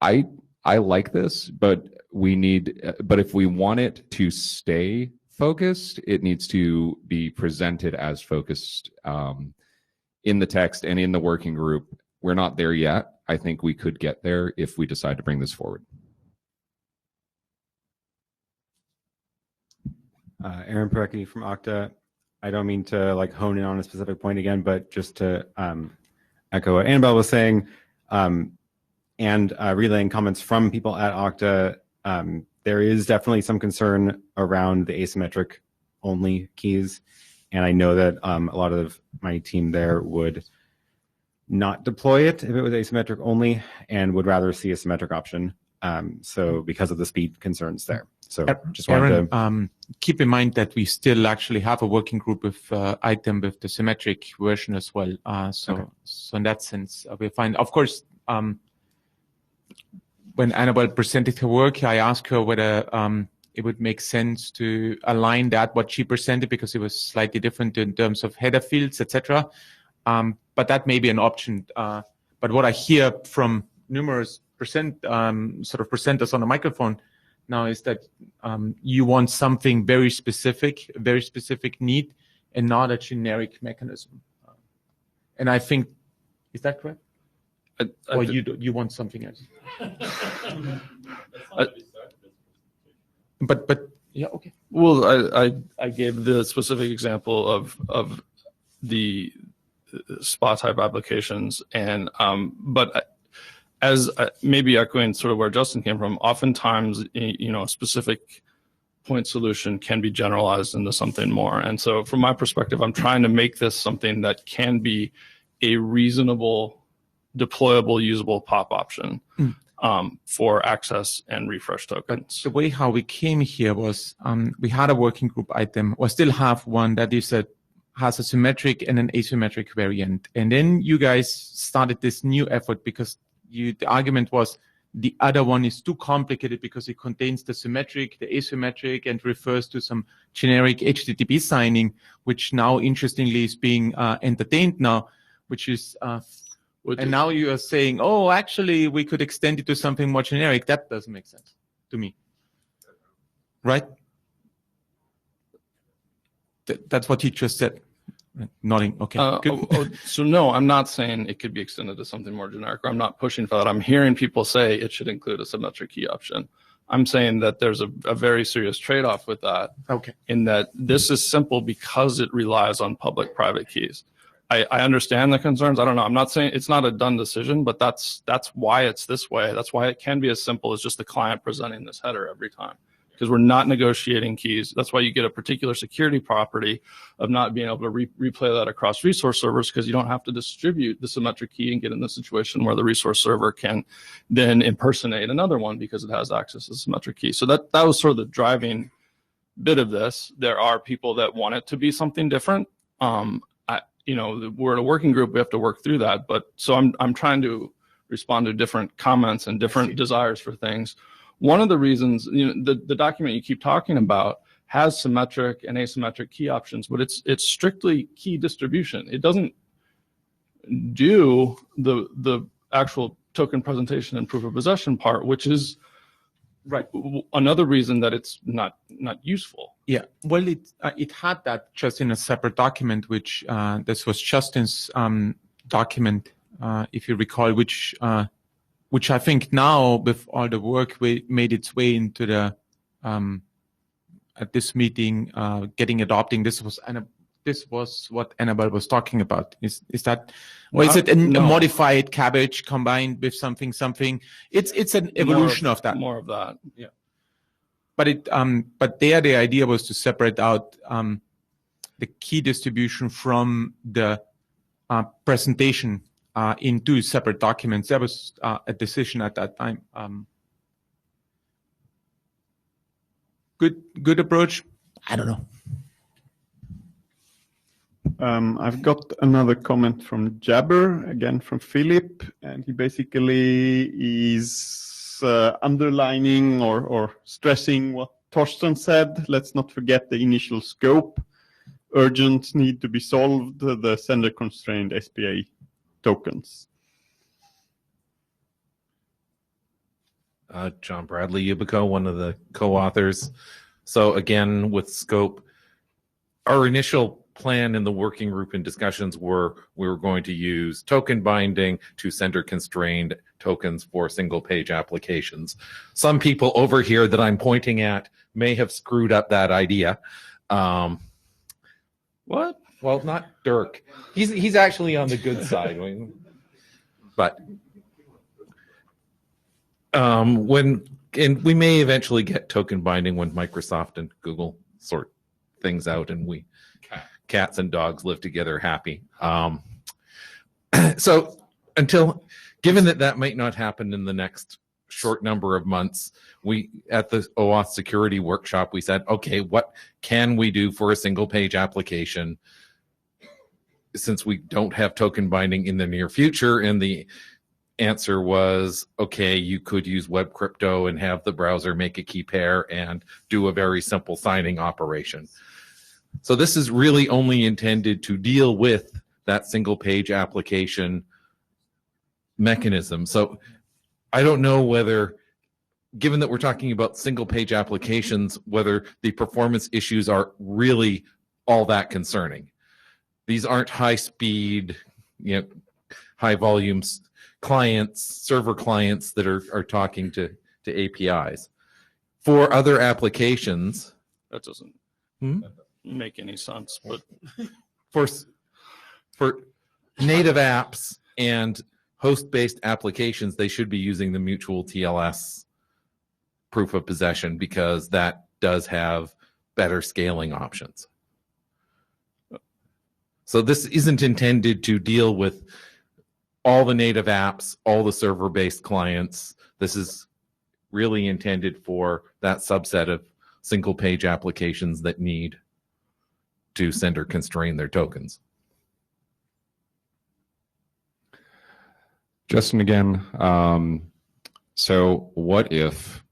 I like this, but if we want it to stay focused, it needs to be presented as focused in the text and in the working group. We're not there yet. I think we could get there if we decide to bring this forward. Aaron Parecki from Okta. I don't mean to hone in on a specific point again, but just to echo what Annabelle was saying, and relaying comments from people at Okta, there is definitely some concern around the asymmetric only keys. And I know that a lot of my team there would not deploy it if it was asymmetric only and would rather see a symmetric option. So because of the speed concerns there. So just wanted Aaron, keep in mind that we still actually have a working group with item with the symmetric version as well. So in that sense, we're fine. Of course, when Annabelle presented her work, I asked her whether it would make sense to align that what she presented, because it was slightly different in terms of header fields, etc. But that may be an option. But what I hear from numerous presenters on the microphone now is that you want something very specific need, and not a generic mechanism. And I think, is that correct? Or you want something else? But yeah, okay. Well, I gave the specific example of the spa type applications, and but as maybe echoing sort of where Justin came from, oftentimes a specific point solution can be generalized into something more. And so from my perspective, I'm trying to make this something that can be a reasonable, deployable, usable POP option for access and refresh tokens. But the way how we came here was we had a working group item, or still have one that has a symmetric and an asymmetric variant. And then you guys started this new effort because the argument was the other one is too complicated because it contains the symmetric, the asymmetric, and refers to some generic HTTP signing, which now interestingly is being entertained now, which is And now you are saying, oh, actually, we could extend it to something more generic. That doesn't make sense to me. Right? That's what you just said. Nodding. Okay. Good. So no, I'm not saying it could be extended to something more generic, or I'm not pushing for that. I'm hearing people say it should include a symmetric key option. I'm saying that there's a very serious trade-off with that. Okay. In that this is simple because it relies on public-private keys. I understand the concerns. I don't know. I'm not saying it's not a done decision, but that's why it's this way. That's why it can be as simple as just the client presenting this header every time, because we're not negotiating keys. That's why you get a particular security property of not being able to replay that across resource servers, because you don't have to distribute the symmetric key and get in the situation where the resource server can then impersonate another one because it has access to the symmetric key. So that was sort of the driving bit of this. There are people that want it to be something different. We're in a working group. We have to work through that. But so I'm trying to respond to different comments and different desires for things. One of the reasons, the document you keep talking about has symmetric and asymmetric key options, but it's strictly key distribution. It doesn't do the actual token presentation and proof of possession part, which is another reason that it's not useful. Yeah, well, it had that just in a separate document, which this was Justin's document, if you recall, which I think now with all the work made its way into the at this meeting, adopting. This was what Annabelle was talking about. Is that, or is it a modified cabbage combined with something? It's an evolution of that. More of that. Yeah. But there the idea was to separate out the key distribution from the presentation in two separate documents. That was a decision at that time. Good approach. I don't know. I've got another comment from Jabber, again from Philip, and he basically is underlining or stressing what Torsten said. Let's not forget the initial scope. Urgent need to be solved, the sender-constrained SPA tokens. John Bradley Ubico, one of the co-authors. So again, with scope, our initial plan in the working group and discussions were we were going to use token binding to sender-constrained tokens for single-page applications. Some people over here that I'm pointing at may have screwed up that idea. What? Well, not Dirk. He's actually on the good side. But and we may eventually get token binding when Microsoft and Google sort things out and we cats and dogs live together happy. So given that might not happen in the next short number of months, we at the Oauth security workshop, we said, okay, what can we do for a single page application since we don't have token binding in the near future? And the answer was, okay, you could use web crypto and have the browser make a key pair and do a very simple signing operation. So this is really only intended to deal with that single page application mechanism. So I don't know whether, given that we're talking about single page applications, whether the performance issues are really all that concerning. These aren't high speed, high volumes clients, server clients that are talking to APIs. For other applications, that doesn't make any sense. But for native apps and host-based applications, they should be using the mutual TLS proof of possession because that does have better scaling options. So this isn't intended to deal with all the native apps, all the server-based clients. This is really intended for that subset of single-page applications that need to send or constrain their tokens. Justin again. So what if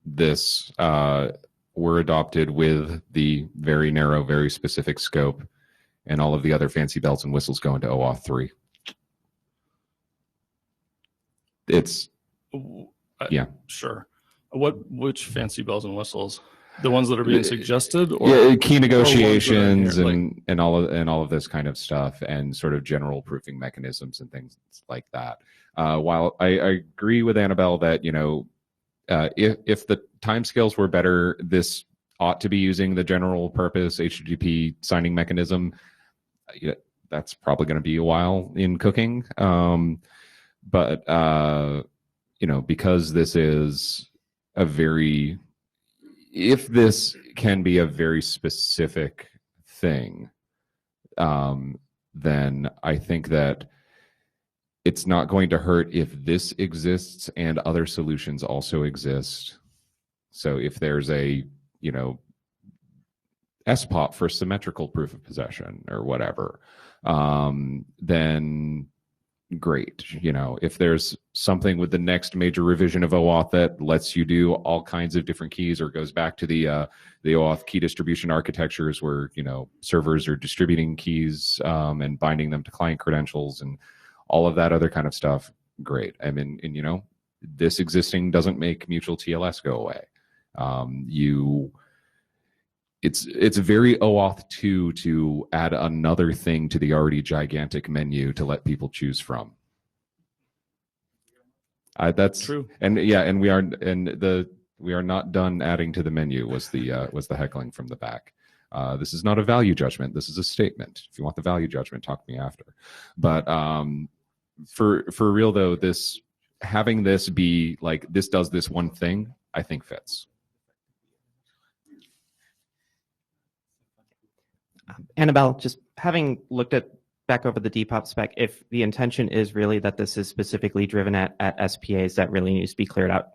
this were adopted with the very narrow, very specific scope and all of the other fancy bells and whistles go into OAuth 3? it's yeah. Sure. Which fancy bells and whistles? The ones that are being suggested, or yeah, key negotiations here, and all of this kind of stuff, and sort of general proofing mechanisms and things like that. While I agree with Annabelle that if the timescales were better, this ought to be using the general purpose HTTP signing mechanism. That's probably going to be a while in cooking, but because this is if this can be a very specific thing, then I think that it's not going to hurt if this exists and other solutions also exist. So if there's a, SPOP for symmetrical proof of possession or whatever, then great. If there's something with the next major revision of OAuth that lets you do all kinds of different keys, or goes back to the OAuth key distribution architectures where, servers are distributing keys and binding them to client credentials and all of that other kind of stuff, great. I mean, and this existing doesn't make mutual TLS go away. It's very OAuth 2 to add another thing to the already gigantic menu to let people choose from. That's true. And we are not done adding to the menu was the heckling from the back. This is not a value judgment. This is a statement. If you want the value judgment, talk to me after. But for real though, having this be like this does this one thing, I think fits. Annabelle, just having looked back over the Depop spec, if the intention is really that this is specifically driven at SPAs, that really needs to be cleared out.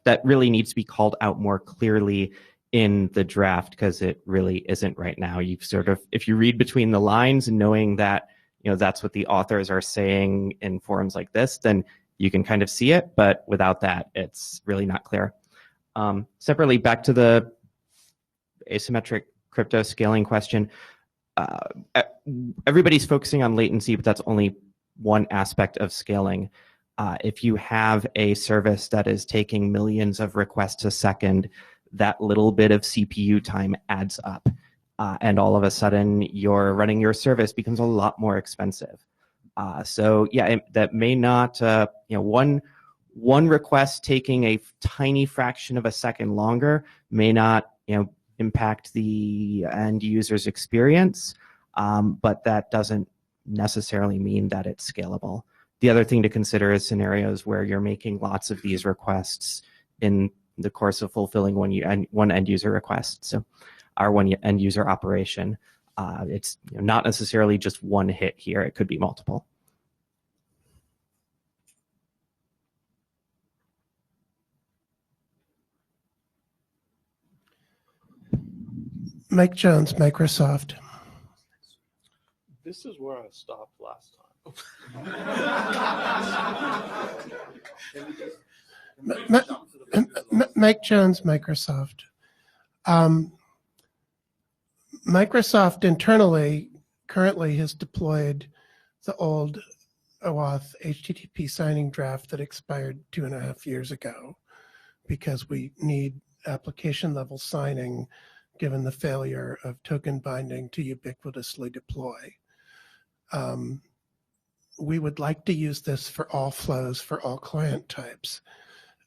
That really needs to be called out more clearly in the draft, because it really isn't right now. You've if you read between the lines and knowing that that's what the authors are saying in forums like this, then you can kind of see it. But without that, it's really not clear. Separately, back to the asymmetric crypto scaling question. Everybody's focusing on latency, but that's only one aspect of scaling. If you have a service that is taking millions of requests a second, that little bit of CPU time adds up. And all of a sudden, running your service becomes a lot more expensive. That may not, one request taking a tiny fraction of a second longer may not, impact the end user's experience, but that doesn't necessarily mean that it's scalable. The other thing to consider is scenarios where you're making lots of these requests in the course of fulfilling one end user request, or one end user operation. It's not necessarily just one hit here; it could be multiple. Mike Jones, Microsoft. This is where I stopped last time. Mike Jones, Microsoft. Microsoft internally currently has deployed the old OAuth HTTP signing draft that expired 2.5 years ago, because we need application level signing given the failure of token binding to ubiquitously deploy. We would like to use this for all flows, for all client types.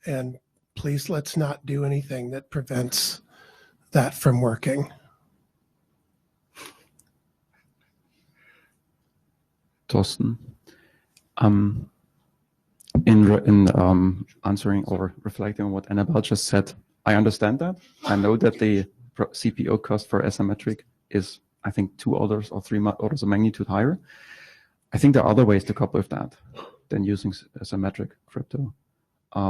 And please let's not do anything that prevents that from working. Thorsten, in answering or reflecting on what Annabelle just said, I understand that. I know that the CPO cost for asymmetric is, I think, 2 orders or 3 orders of magnitude higher. I think there are other ways to cope with that than using asymmetric crypto.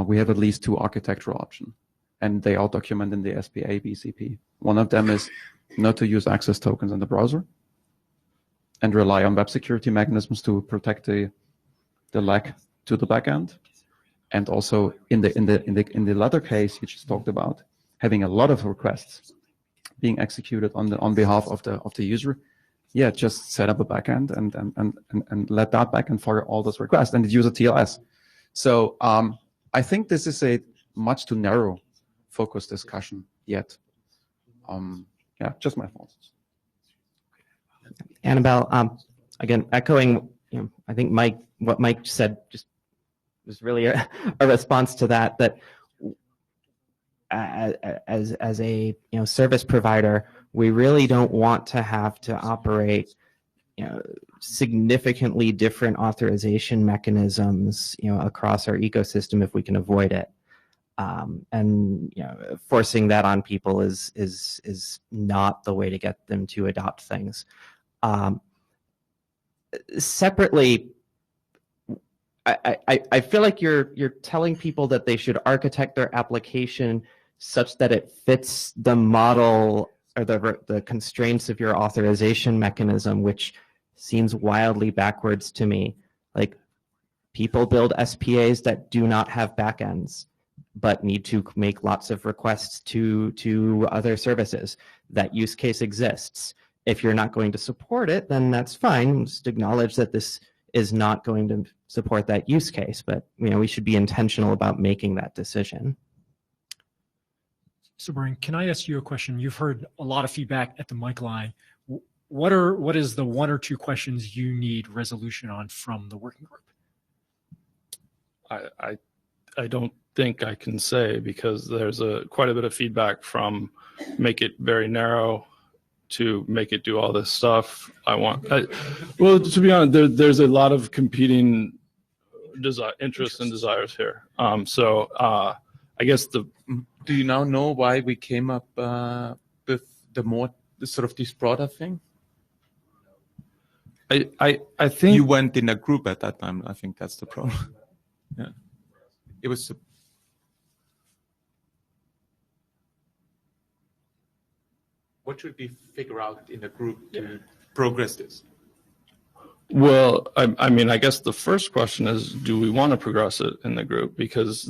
We have at least 2 architectural options, and they are documented in the SPA BCP. One of them is not to use access tokens in the browser and rely on web security mechanisms to protect the lag to the backend. And also in the latter case you just talked about, having a lot of requests being executed on behalf of the user, just set up a backend and let that backend fire all those requests and use a TLS. So I think this is a much too narrow focus discussion yet. Yeah, just my thoughts. Annabelle, again, echoing, I think what Mike said just was really a response to that. That as a service provider, we really don't want to have to operate significantly different authorization mechanisms across our ecosystem if we can avoid it. And forcing that on people is not the way to get them to adopt things. Separately, I feel like you're telling people that they should architect their application such that it fits the model or the constraints of your authorization mechanism, which seems wildly backwards to me. Like, people build SPAs that do not have backends, but need to make lots of requests to other services. That use case exists. If you're not going to support it, then that's fine. Just acknowledge that this is not going to support that use case, but we should be intentional about making that decision. So Brian, can I ask you a question? You've heard a lot of feedback at the mic line. What is the one or two questions you need resolution on from the working group? I don't think I can say, because there's quite a bit of feedback from make it very narrow to make it do all this stuff. Well, to be honest, there's a lot of competing interests and desires here. So I guess Do you now know why we came up with this broader thing? I think you went in a group at that time. I think that's the problem. Yeah, it was. What should we figure out in a group to progress this? Well, I mean, I guess the first question is, do we want to progress it in the group? Because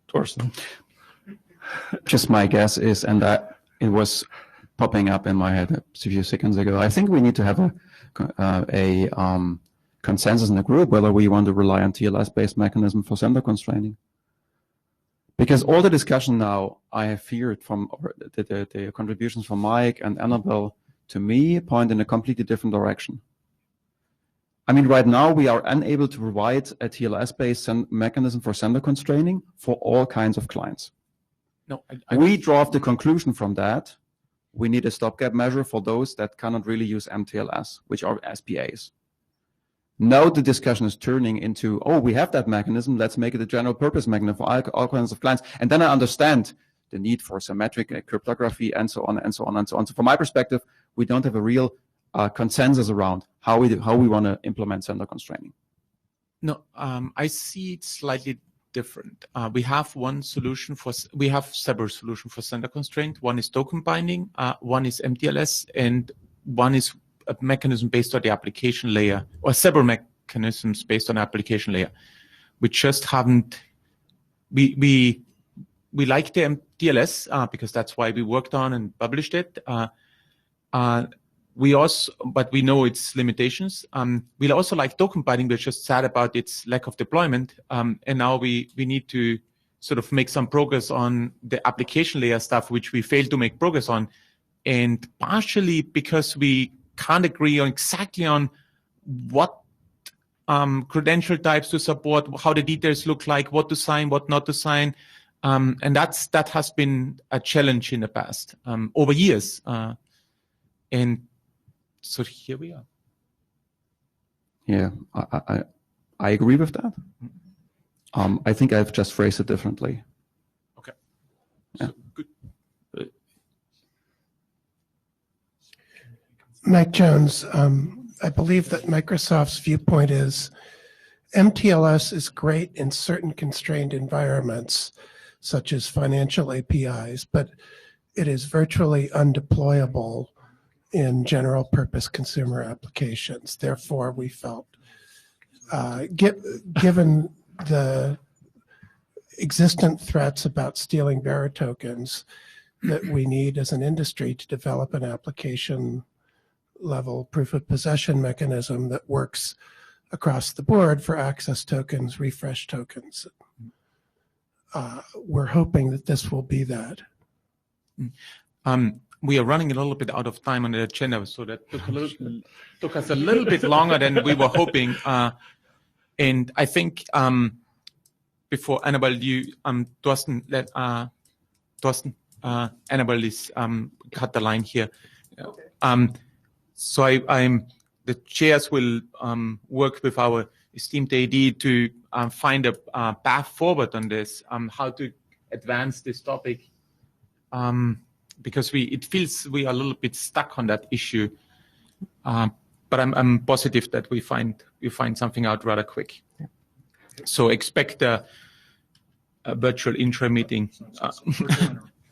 Torsten. Just my guess is, and that it was popping up in my head a few seconds ago, I think we need to have a consensus in the group whether we want to rely on TLS-based mechanism for sender constraining. Because all the discussion now, I have feared from the contributions from Mike and Annabelle, to me, point in a completely different direction. I mean, right now we are unable to provide a TLS-based mechanism for sender constraining for all kinds of clients. No, we draw the conclusion from that. We need a stopgap measure for those that cannot really use MTLS, which are SPAs. Now the discussion is turning into, oh, we have that mechanism, let's make it a general purpose mechanism for all kinds of clients. And then I understand the need for symmetric cryptography and so on and so on and so on. So from my perspective, we don't have a real consensus around how we want to implement sender constraining. No, I see it slightly different. We have several solutions for sender constraint. One is token binding, one is MTLS, and one is a mechanism based on the application layer, or several mechanisms based on the application layer. We just haven't. We like the MTLS because that's why we worked on and published it. But we know its limitations. We also like token binding. We're just sad about its lack of deployment. And now we need to sort of make some progress on the application layer stuff, which we failed to make progress on. And partially because we can't agree on exactly on what credential types to support, how the details look like, what to sign, what not to sign. And that has been a challenge in the past, over years. And so here we are. Yeah, I agree with that. I think I've just phrased it differently. Okay. Yeah. So, good. Mike Jones, I believe that Microsoft's viewpoint is MTLS is great in certain constrained environments, such as financial APIs, but it is virtually undeployable in general purpose consumer applications. Therefore, we felt, given the existent threats about stealing Bearer tokens, that we need as an industry to develop an application level proof of possession mechanism that works across the board for access tokens, refresh tokens. We're hoping that this will be that. We are running a little bit out of time on the agenda, so that took us a little bit longer than we were hoping. And I think before Annabelle, Thorsten, Annabelle is cut the line here. Okay. So I'm the chairs will work with our esteemed AD to find a path forward on this, how to advance this topic, because it feels we are a little bit stuck on that issue. But I'm positive that we find something out rather quick. Yeah. So expect a virtual intro meeting.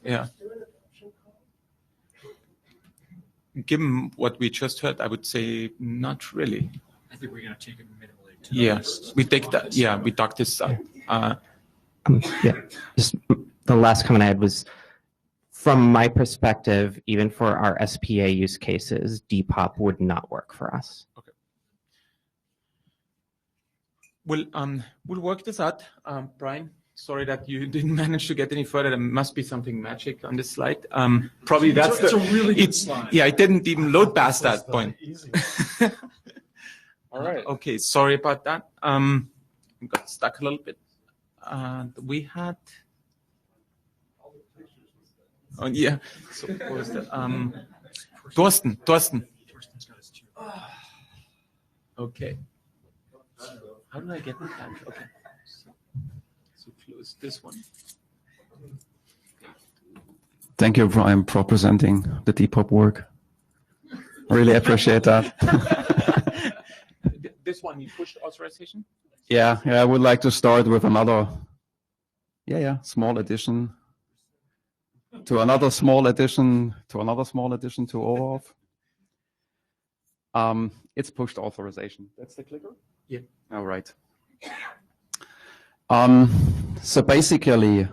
Yeah. Given what we just heard, I would say not really. I think we're going to take it minimally. Yes, we take that. Yeah, we talked this up. Yeah, just the last comment I had was, from my perspective, even for our SPA use cases, Depop would not work for us. Okay. We'll work this out, Brian. Sorry that you didn't manage to get any further. There must be something magic on this slide. Probably that's it's a really good slide. Yeah, it didn't even load past that point. All right. Okay, sorry about that. Got stuck a little bit. We had. Oh yeah. So what was that? Thorsten. Okay. How do I get that back? Okay. So close this one. Thank you, Brian, for presenting the Depop work. Really appreciate that. This one, you pushed authorization? Yeah, I would like to start with another, small addition to another small addition to another small addition to Oauth. It's pushed authorization. That's the clicker? Yeah. All right. So basically,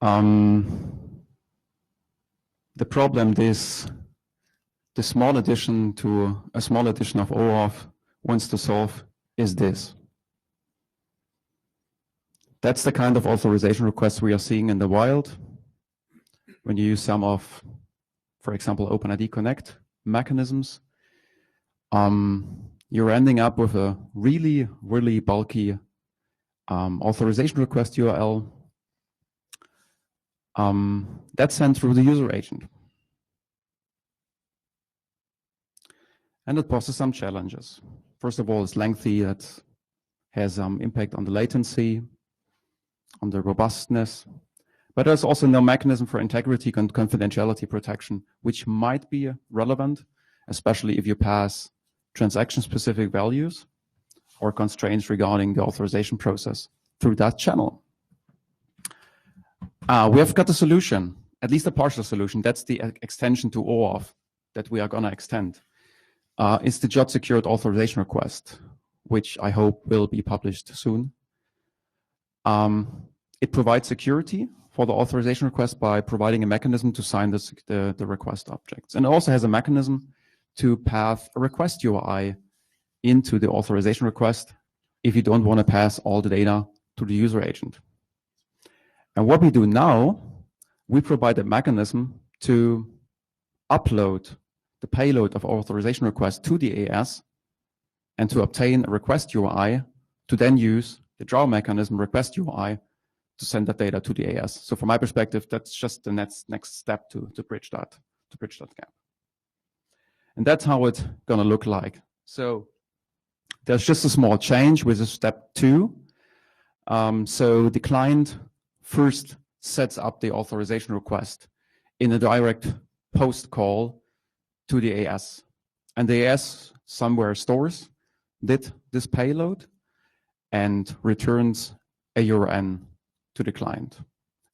the problem the small addition to a small addition of OAuth wants to solve is this. That's the kind of authorization requests we are seeing in the wild when you use some of, for example, OpenID Connect mechanisms. You're ending up with a really, really bulky authorization request URL that's sent through the user agent. And it poses some challenges. First of all, it's lengthy. That has impact on the latency, on the robustness. But there's also no mechanism for integrity and confidentiality protection, which might be relevant, especially if you pass transaction-specific values or constraints regarding the authorization process through that channel. We have got a solution, at least a partial solution. That's the extension to OAuth that we are going to extend. It's the JOT secured authorization request, which I hope will be published soon. It provides security for the authorization request by providing a mechanism to sign the request objects. And it also has a mechanism to path a request URI into the authorization request if you don't want to pass all the data to the user agent. And what we do now, we provide a mechanism to upload the payload of authorization request to the AS and to obtain a request URI to then use the draw mechanism request URI to send that data to the AS. So from my perspective, that's just the next step to bridge that gap. And that's how it's going to look like. So there's just a small change with step 2. So the client first sets up the authorization request in a direct post call to the AS. And the AS somewhere stores this payload and returns a URN to the client.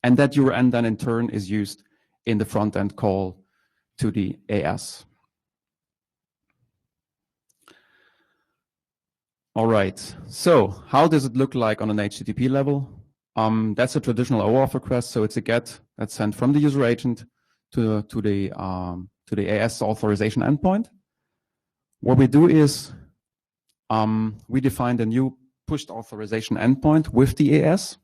And that URN then in turn is used in the front-end call to the AS. All right, so how does it look like on an HTTP level? That's a traditional OAuth request, so it's a GET that's sent from the user agent to the to the AS authorization endpoint. What we do is we define a new pushed authorization endpoint with the AS,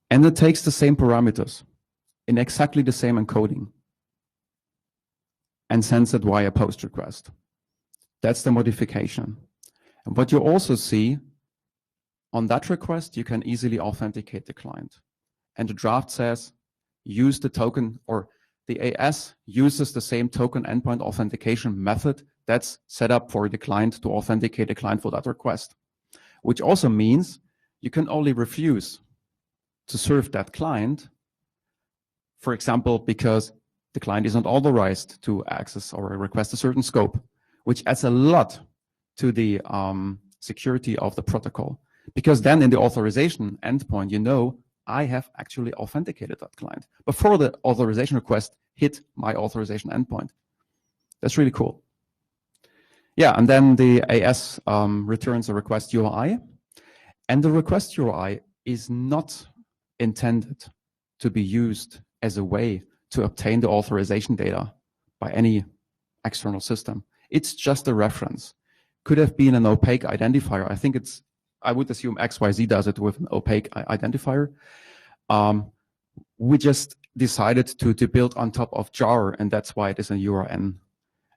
and it takes the same parameters in exactly the same encoding and sends it via post request. That's the modification. And what you also see on that request, you can easily authenticate the client. And the draft says, use the token, or the AS uses the same token endpoint authentication method that's set up for the client to authenticate the client for that request, which also means you can only refuse to serve that client, for example, because the client isn't authorized to access or request a certain scope, which adds a lot to the security of the protocol. Because then in the authorization endpoint, you know, I have actually authenticated that client before the authorization request hit my authorization endpoint. That's really cool. Yeah, and then the AS returns a request URI, and the request URI is not intended to be used as a way to obtain the authorization data by any external system. It's just a reference. Could have been an opaque identifier. I would assume XYZ does it with an opaque identifier. We just decided to build on top of jar, and that's why it is a URN.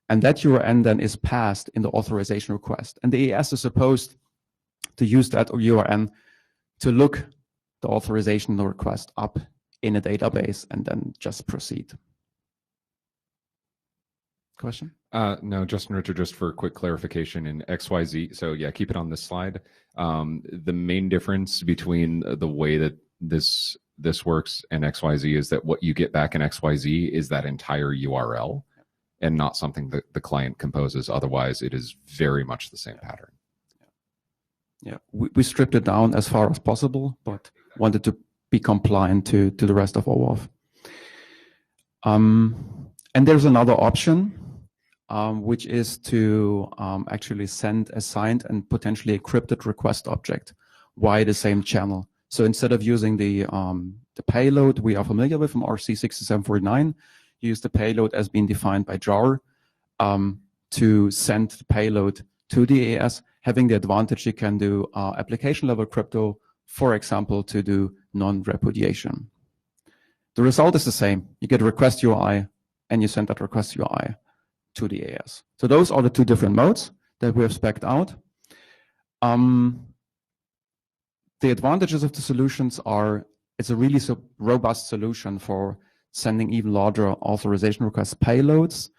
And that URN then is passed in the authorization request. And the AS is supposed to use that URN to look the authorization request up in a database and then just proceed. Question? No, Justin Richard, just for quick clarification in XYZ. So yeah, keep it on this slide. The main difference between the way that this works and XYZ is that what you get back in XYZ is that entire URL and not something that the client composes. Otherwise, it is very much the same pattern. Yeah, we stripped it down as far as possible, but wanted to be compliant to the rest of OAuth. And there's another option, which is to actually send a signed and potentially encrypted request object via the same channel. So instead of using the payload we are familiar with from RC 6749, use the payload as being defined by jar to send the payload to the AS, having the advantage you can do application level crypto, for example, to do non-repudiation. The result is the same. You get a request URI and you send that request URI to the AS. So those are the two different modes that we have spec'd out. The advantages of the solutions are it's a really robust solution for sending even larger authorization request payloads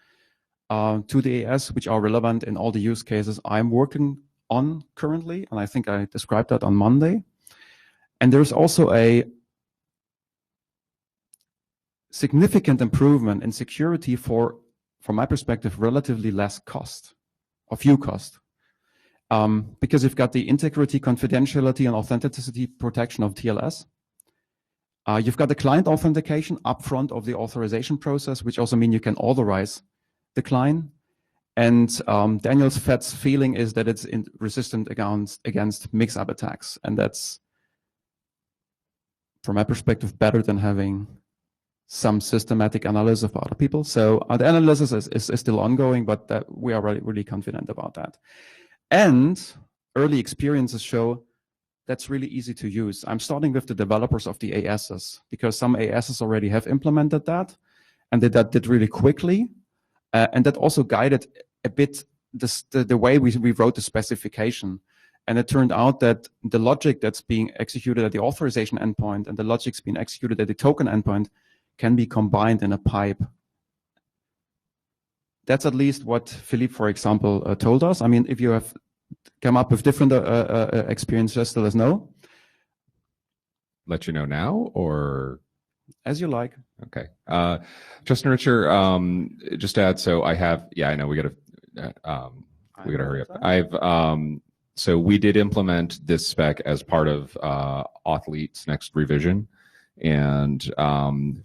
to the AS, which are relevant in all the use cases I'm working on currently. And I think I described that on Monday. And there's also a significant improvement in security for, from my perspective, relatively less cost, or few cost. Because you've got the integrity, confidentiality, and authenticity protection of TLS. You've got the client authentication upfront of the authorization process, which also means you can authorize the client. And Daniel Fett's feeling is that it's resistant against mix-up attacks. And that's, from my perspective, better than having some systematic analysis of other people. So the analysis is still ongoing, but we are really confident about that. And early experiences show that's really easy to use. I'm starting with the developers of the ASs, because some ASs already have implemented that, and that did really quickly. And that also guided a bit the way we wrote the specification. And it turned out that the logic that's being executed at the authorization endpoint and the logic's being executed at the token endpoint can be combined in a pipe. That's at least what Philippe, for example, told us. I mean, if you have come up with different experiences, let us know. Let you know now, or as you like. Okay. Justin Richard, just to add, so I have, I know we got to hurry up. So we did implement this spec as part of Oauth's next revision. And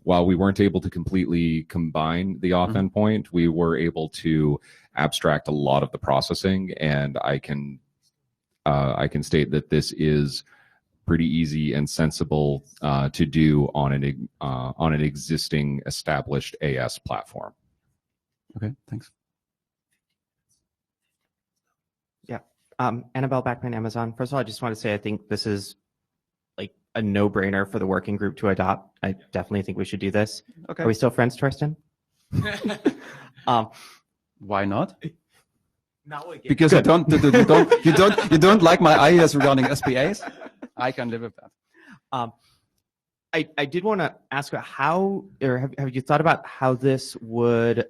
while we weren't able to completely combine the auth endpoint, we were able to abstract a lot of the processing. And I can state that this is pretty easy and sensible to do on an existing established AS platform. Okay, thanks. Yeah. Annabelle Backman, Amazon. First of all, I just want to say I think this is like a no-brainer for the working group to adopt. I definitely think we should do this. Okay. Are we still friends, Torsten? Why not? Now again. Because you don't like my ideas regarding SPAs. I can live with that. I did want to ask about how, or have you thought about how this would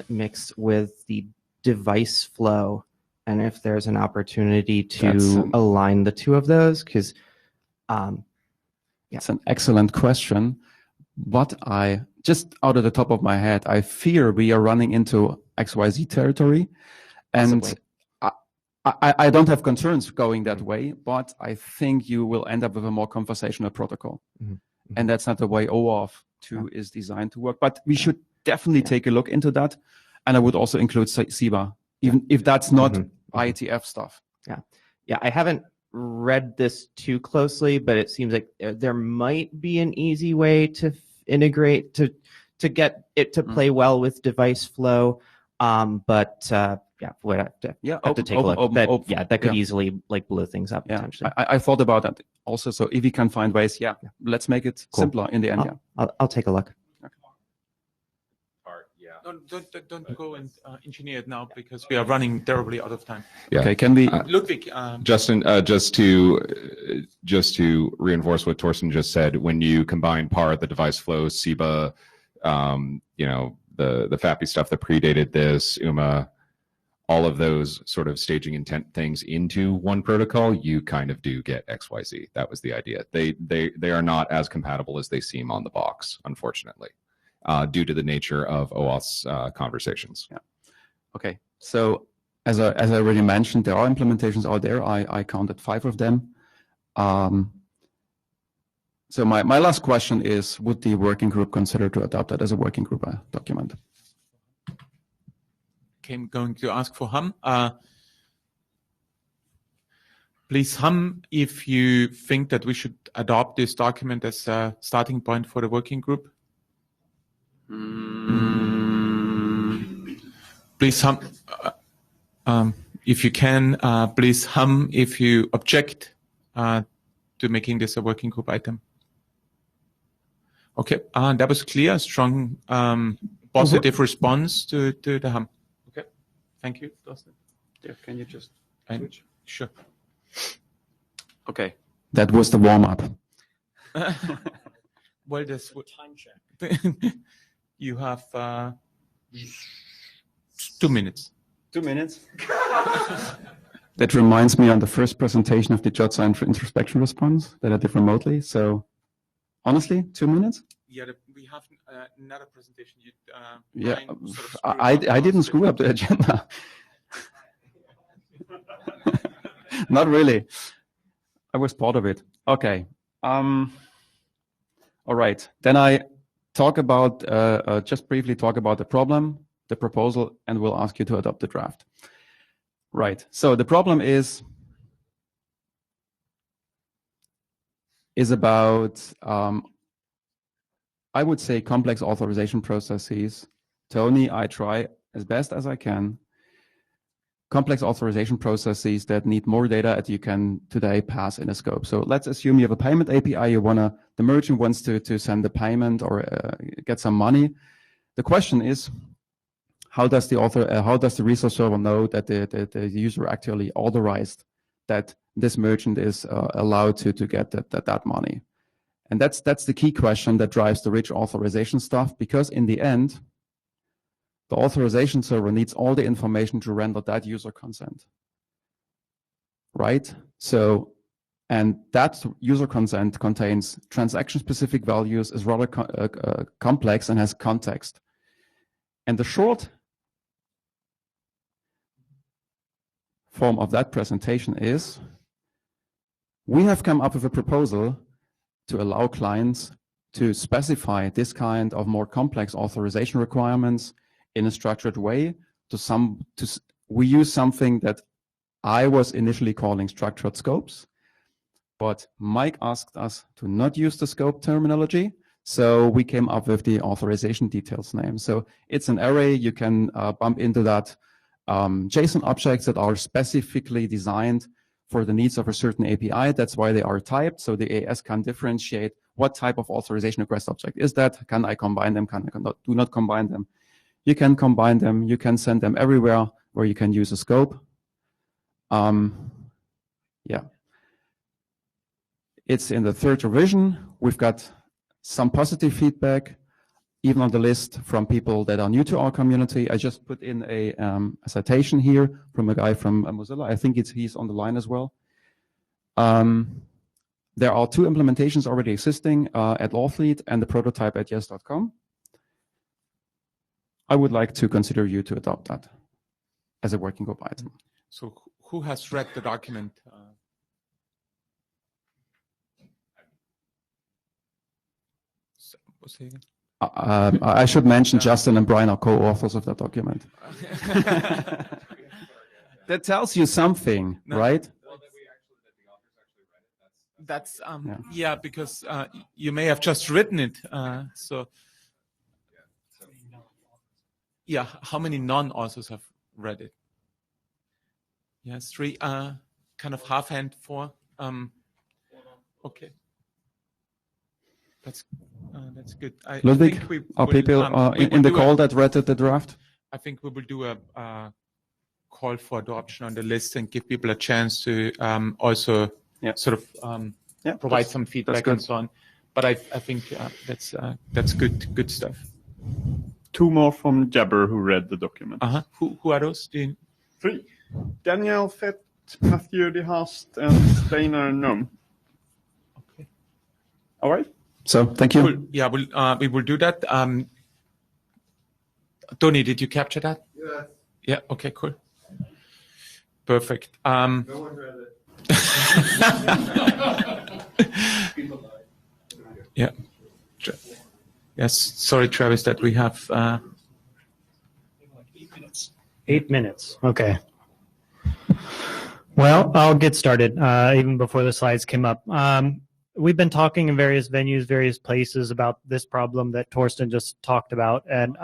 mix with the device flow, and if there's an opportunity to align the two of those? Because it's an excellent question, but I just out of the top of my head, I fear we are running into XYZ territory, and I don't have concerns going that way, but I think you will end up with a more conversational protocol. Mm-hmm. And that's not the way OAuth 2 is designed to work. But we should definitely take a look into that. And I would also include SIBA, even if that's not IETF stuff. Yeah, I haven't read this too closely, but it seems like there might be an easy way to integrate, to get it to play well with device flow. But we'd have to take a look. That could easily like blow things up potentially. I thought about that also. So if we can find ways, let's make it simpler in the end. I'll take a look. Don't go and engineer it now because we are running terribly out of time. Yeah. Okay, can we? Ludwig. Justin, just to reinforce what Torsten just said, when you combine PAR, the device flow, SIBA, the FAPI stuff that predated this, UMA, all of those sort of staging intent things into one protocol, you kind of do get XYZ. That was the idea. They are not as compatible as they seem on the box, unfortunately, due to the nature of OAuth's conversations. Yeah. Okay. So as I already mentioned, there are implementations out there. I counted 5 of them. So my last question is, would the working group consider to adopt that as a working group document? I'm going to ask for Ham. Please, Ham, if you think that we should adopt this document as a starting point for the working group. Please, Ham, if you can, please, Ham, if you object to making this a working group item. Okay, that was clear, strong positive response to the Ham. Okay, thank you, Dustin. Yeah, can you just switch? Sure. Okay, that was the warm-up. Well, this time check. You have 2 minutes. 2 minutes? That reminds me on the first presentation of the JOTSA introspection response that I did remotely. So honestly, 2 minutes? Yeah, we have another presentation. I didn't screw up the agenda. Not really. I was part of it. Okay. All right. Then I talk about, just briefly talk about the problem, the proposal, and we'll ask you to adopt the draft. Right. So the problem is about, I would say, complex authorization processes. Tony, I try as best as I can. Complex authorization processes that need more data that you can today pass in a scope. So let's assume you have a payment API. The merchant wants to send a payment or get some money. The question is, how does the resource server know that the user actually authorized that this merchant is allowed to get that money? And that's the key question that drives the rich authorization stuff, because in the end, the authorization server needs all the information to render that user consent, right? So, and that user consent contains transaction-specific values, is rather complex and has context. And the short form of that presentation is, we have come up with a proposal to allow clients to specify this kind of more complex authorization requirements in a structured way. We use something that I was initially calling structured scopes, but Mike asked us to not use the scope terminology. So we came up with the authorization details name. So it's an array. You can bump into that JSON objects that are specifically designed for the needs of a certain API. That's why they are typed. So the AS can differentiate what type of authorization request object is that. Can I combine them? Can I do not combine them? You can combine them. You can send them everywhere where you can use a scope. Yeah. It's in the 3rd revision. We've got some positive feedback, even on the list from people that are new to our community. I just put in a citation here from a guy from Mozilla. I think he's on the line as well. There are 2 implementations already existing at Oauth and the prototype at yes.com. I would like to consider you to adopt that as a working group item. So who has read the document? I should mention Justin and Brian are co-authors of that document. That tells you something, right? That's yeah, because you may have just written it. So yeah, how many non-authors have read it? Yes, 3. Kind of half hand 4. Okay. That's good. Ludwig, are people in the call that read the draft? I think we will do a call for adoption on the list and give people a chance to also sort of provide some feedback and so on. But I think that's good stuff. 2 more from Jabber who read the document. Who are those? 3. Daniel Fett, Matthew De Haast, and Steinar Num. Okay. All right. So thank you. Cool. Yeah, we will do that. Tony, did you capture that? Yeah. Yeah. Okay. Cool. Perfect. No one read it. Yeah. Yes. Sorry, Travis, that we have. 8 minutes. Okay. Well, I'll get started even before the slides came up. We've been talking in various venues, various places about this problem that Torsten just talked about, and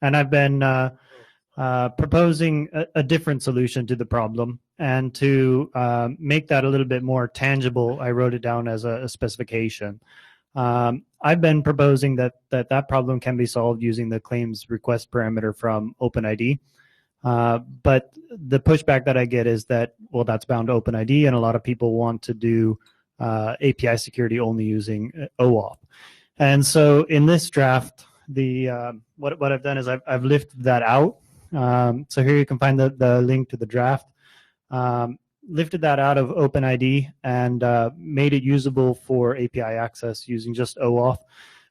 I've been proposing a different solution to the problem, and to make that a little bit more tangible, I wrote it down as a specification. I've been proposing that problem can be solved using the claims request parameter from OpenID. But the pushback that I get is that, well, that's bound to OpenID, and a lot of people want to do API security only using OAuth. And so in this draft, what I've done is I've lifted that out. So here you can find the link to the draft. Lifted that out of OpenID and made it usable for API access using just OAuth.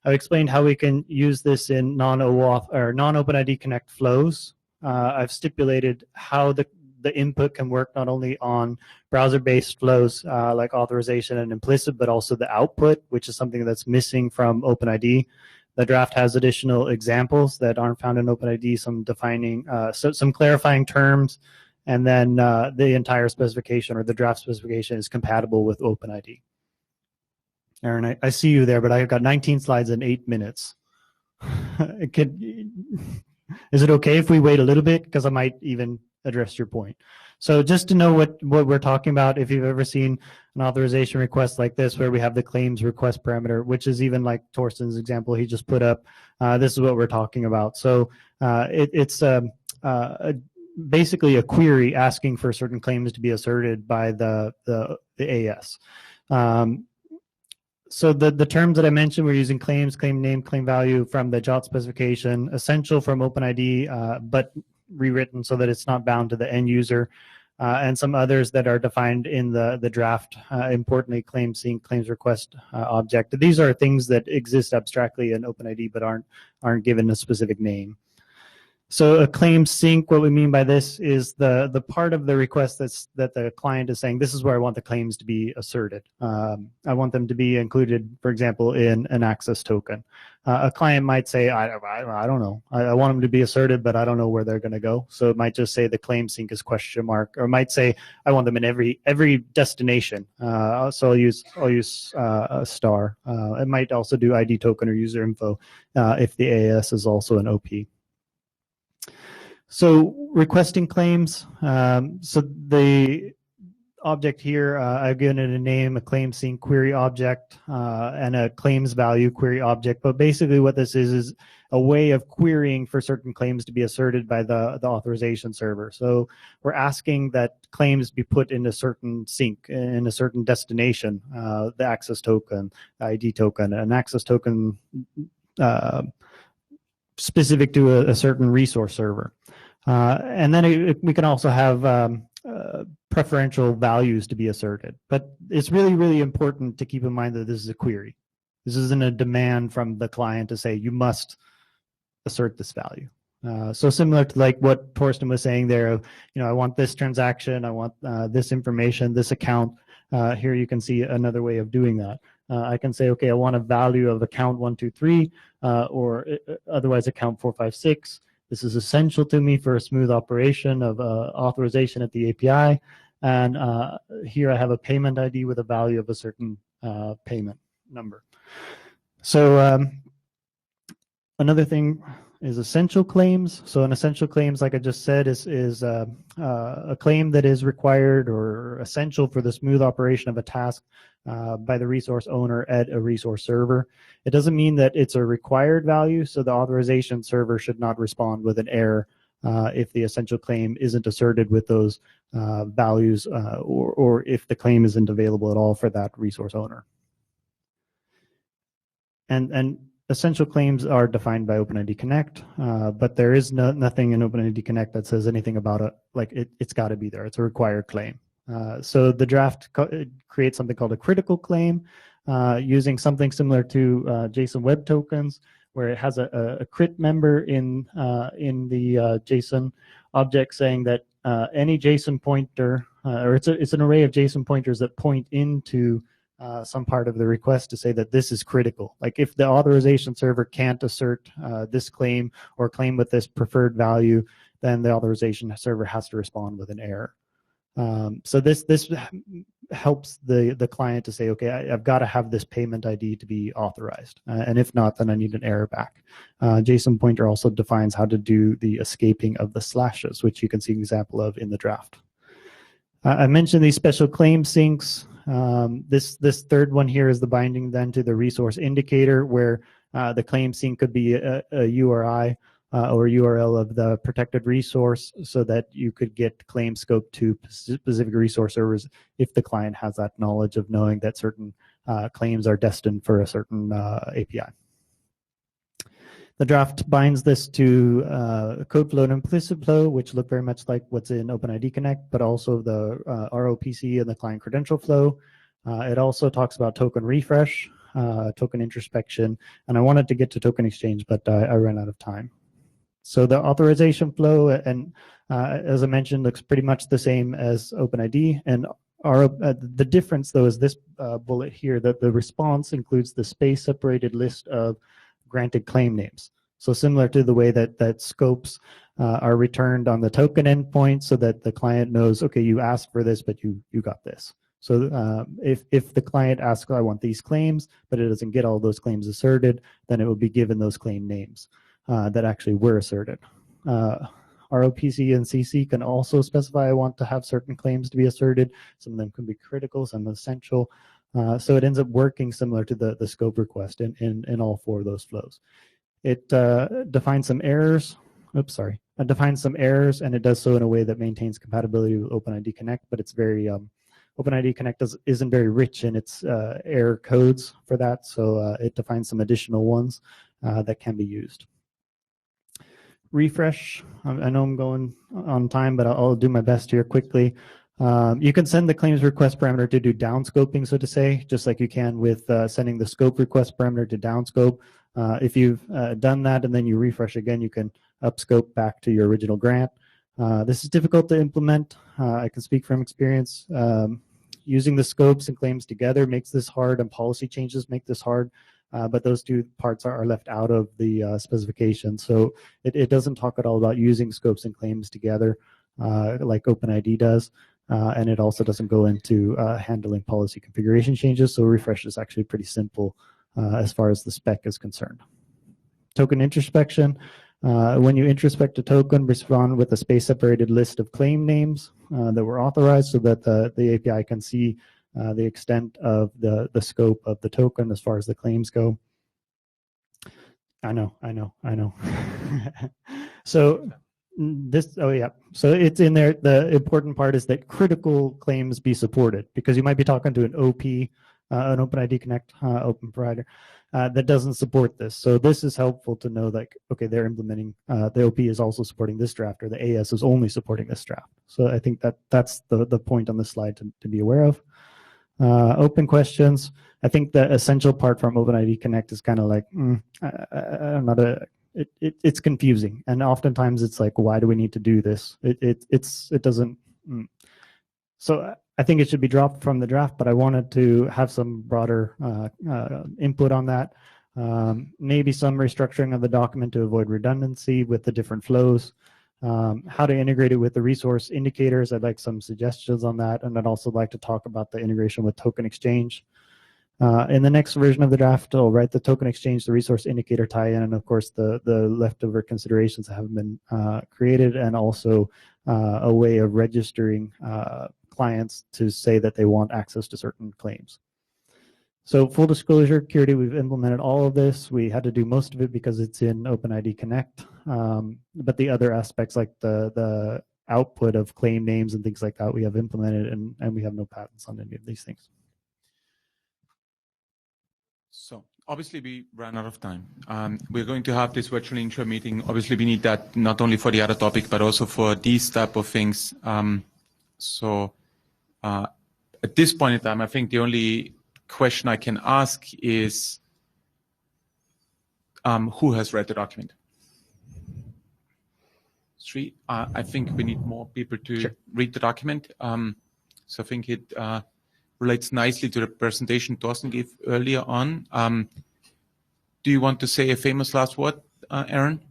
I've explained how we can use this in non-OAuth or non-OpenID Connect flows. I've stipulated how the input can work not only on browser-based flows like authorization and implicit, but also the output, which is something that's missing from OpenID. The draft has additional examples that aren't found in OpenID, some defining, some clarifying terms, and then the entire specification or the draft specification is compatible with OpenID. Aaron, I see you there, but I've got 19 slides in 8 minutes. Is it okay if we wait a little bit? Because I might even address your point. So just to know what we're talking about, if you've ever seen an authorization request like this, where we have the claims request parameter, which is even like Torsten's example he just put up, this is what we're talking about. So it's basically a query asking for certain claims to be asserted by the AS. So the terms that I mentioned, we're using claims, claim name, claim value from the JOT specification, essential from OpenID, but rewritten so that it's not bound to the end user, and some others that are defined in the draft. Importantly, claim sync, claims request object. These are things that exist abstractly in OpenID but aren't given a specific name. So a claim sync, what we mean by this is the part of the request that the client is saying, this is where I want the claims to be asserted. I want them to be included, for example, in an access token. A client might say, I don't know. I want them to be asserted, but I don't know where they're going to go. So it might just say the claim sync is question mark, or it might say I want them in every destination. So I'll use a star. It might also do ID token or user info if the AAS is also an OP. So requesting claims. So the object here, I've given it a name, a claim sync query object, and a claims value query object. But basically what this is a way of querying for certain claims to be asserted by the authorization server. So we're asking that claims be put in a certain sync, in a certain destination, the access token, ID token, an access token specific to a certain resource server. And then we can also have preferential values to be asserted. But it's really, really important to keep in mind that this is a query. This isn't a demand from the client to say, you must assert this value. So similar to like what Torsten was saying there, I want this transaction, I want this information, this account. Here you can see another way of doing that. I can say, okay, I want a value of account 123 or otherwise account 456. This is essential to me for a smooth operation of authorization at the API. And here I have a payment ID with a value of a certain payment number. So another thing is essential claims. So an essential claims, like I just said, is a claim that is required or essential for the smooth operation of a task by the resource owner at a resource server. It doesn't mean that it's a required value, so the authorization server should not respond with an error if the essential claim isn't asserted with those values or if the claim isn't available at all for that resource owner. And essential claims are defined by OpenID Connect, but there is nothing in OpenID Connect that says anything about it. Like it's got to be there. It's a required claim. So the draft creates something called a critical claim using something similar to JSON Web Tokens, where it has a crit member in the JSON object saying that any JSON pointer, or it's an array of JSON pointers that point into some part of the request to say that this is critical. Like if the authorization server can't assert this claim or claim with this preferred value, then the authorization server has to respond with an error. So this helps the client to say, okay, I've got to have this payment ID to be authorized. And if not, then I need an error back. JSON pointer also defines how to do the escaping of the slashes, which you can see an example of in the draft. I mentioned these special claim syncs. This third one here is the binding then to the resource indicator, where the claim sync could be a URI or URL of the protected resource, so that you could get claim scope to specific resource servers if the client has that knowledge of knowing that certain claims are destined for a certain API. The draft binds this to code flow and implicit flow, which look very much like what's in OpenID Connect, but also the ROPC and the client credential flow. It also talks about token refresh, token introspection, and I wanted to get to token exchange, but I ran out of time. So the authorization flow, and as I mentioned, looks pretty much the same as OpenID. And the difference, though, is this bullet here, that the response includes the space-separated list of granted claim names. So similar to the way that scopes are returned on the token endpoint, so that the client knows, okay, you asked for this, but you got this. So if the client asks, I want these claims, but it doesn't get all those claims asserted, then it will be given those claim names that actually were asserted. ROPC and CC can also specify I want to have certain claims to be asserted. Some of them can be critical, some essential. So it ends up working similar to the scope request in all four of those flows. It defines some errors. Oops, sorry. It defines some errors, and it does so in a way that maintains compatibility with OpenID Connect, but it's very OpenID Connect isn't very rich in its error codes for that, so it defines some additional ones that can be used. Refresh. I know I'm going on time, but I'll do my best here quickly. You can send the claims request parameter to do downscoping, so to say, just like you can with sending the scope request parameter to downscope. If you've done that and then you refresh again, you can upscope back to your original grant. This is difficult to implement. I can speak from experience. Using the scopes and claims together makes this hard, and policy changes make this hard. But those two parts are left out of the specification. So it doesn't talk at all about using scopes and claims together like OpenID does. And it also doesn't go into handling policy configuration changes. So refresh is actually pretty simple as far as the spec is concerned. Token introspection. When you introspect a token, respond with a space-separated list of claim names that were authorized so that the API can see the extent of the scope of the token as far as the claims go. I know. So so it's in there. The important part is that critical claims be supported, because you might be talking to an OP, an OpenID Connect open provider that doesn't support this. So this is helpful to know, like, okay, they're implementing, the OP is also supporting this draft, or the AS is only supporting this draft. So I think that's the point on this slide to be aware of. Open questions. I think the essential part from OpenID Connect is kind of like, it's confusing, and oftentimes it's like, why do we need to do this? It doesn't. So I think it should be dropped from the draft, but I wanted to have some broader input on that. Maybe some restructuring of the document to avoid redundancy with the different flows. How to integrate it with the resource indicators. I'd like some suggestions on that. And I'd also like to talk about the integration with token exchange. In the next version of the draft, I'll write the token exchange, the resource indicator tie-in, and of course the leftover considerations that have been created, and also a way of registering clients to say that they want access to certain claims. So full disclosure, Curity, we've implemented all of this. We had to do most of it because it's in OpenID Connect. But the other aspects, like the output of claim names and things like that, we have implemented, and we have no patents on any of these things. So obviously we ran out of time. We're going to have this virtual intro meeting. Obviously we need that not only for the other topic, but also for these type of things. At this point in time, I think the only question I can ask is, who has read the document? 3. I think we need more people to read the document. So I think it relates nicely to the presentation Thorsten gave earlier on. Do you want to say a famous last word, Aaron?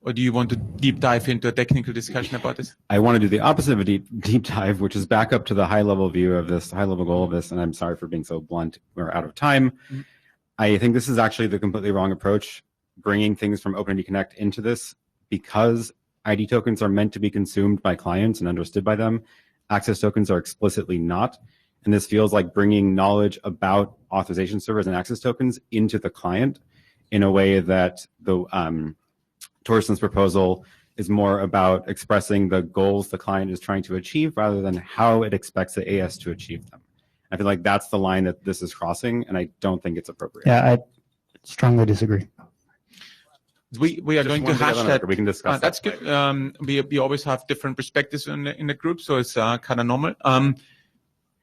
Or do you want to deep dive into a technical discussion about this? I want to do the opposite of a deep dive, which is back up to the high level view of this, high level goal of this. And I'm sorry for being so blunt. We're out of time. Mm-hmm. I think this is actually the completely wrong approach, bringing things from OpenID Connect into this, because ID tokens are meant to be consumed by clients and understood by them. Access tokens are explicitly not. And this feels like bringing knowledge about authorization servers and access tokens into the client in a way that the Torsten's proposal is more about expressing the goals the client is trying to achieve rather than how it expects the AS to achieve them. I feel like that's the line that this is crossing, and I don't think it's appropriate. Yeah, I strongly disagree. We are Just going to hash that. We can discuss that's good. We always have different perspectives in the group, so it's kind of normal.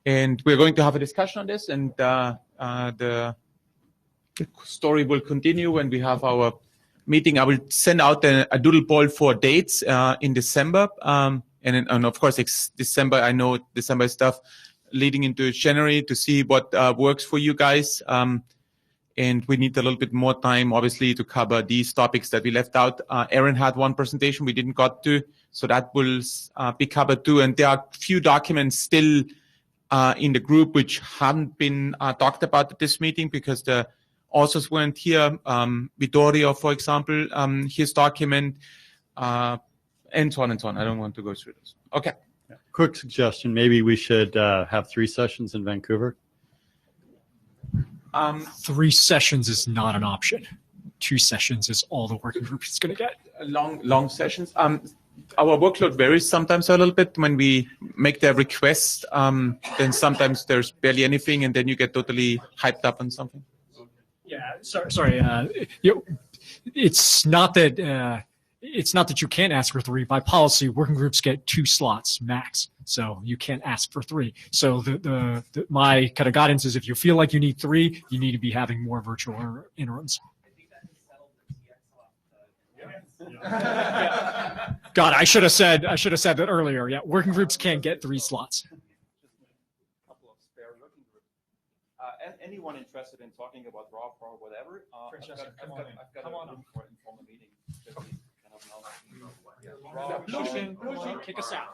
And we're going to have a discussion on this, and the story will continue when we have our meeting. I will send out a doodle poll for dates in December, and of course it's December. I know December stuff leading into January to see what works for you guys. And we need a little bit more time, obviously, to cover these topics that we left out. Aaron had one presentation we didn't got to, so that will be covered too. And there are a few documents still in the group which haven't been talked about at this meeting because the authors weren't here. Vittorio, for example, his document, and so on and so on. I don't want to go through this. Okay. Yeah. Quick suggestion, maybe we should have 3 sessions in Vancouver. 3 sessions is not an option. 2 sessions is all the working group is going to get. Long sessions. Our workload varies sometimes a little bit when we make the request. Then sometimes there's barely anything, and then you get totally hyped up on something. Yeah, sorry. It's not that you can't ask for 3. By policy, working groups get 2 slots max, so you can't ask for 3. So my kind of guidance is, if you feel like you need 3, you need to be having more virtual interims. God, I should have said that earlier. Yeah, working groups can get 3 slots. Couple of spare working groups. Anyone interested in talking about RAW or whatever? I've got a room for informal meeting. Kick us out.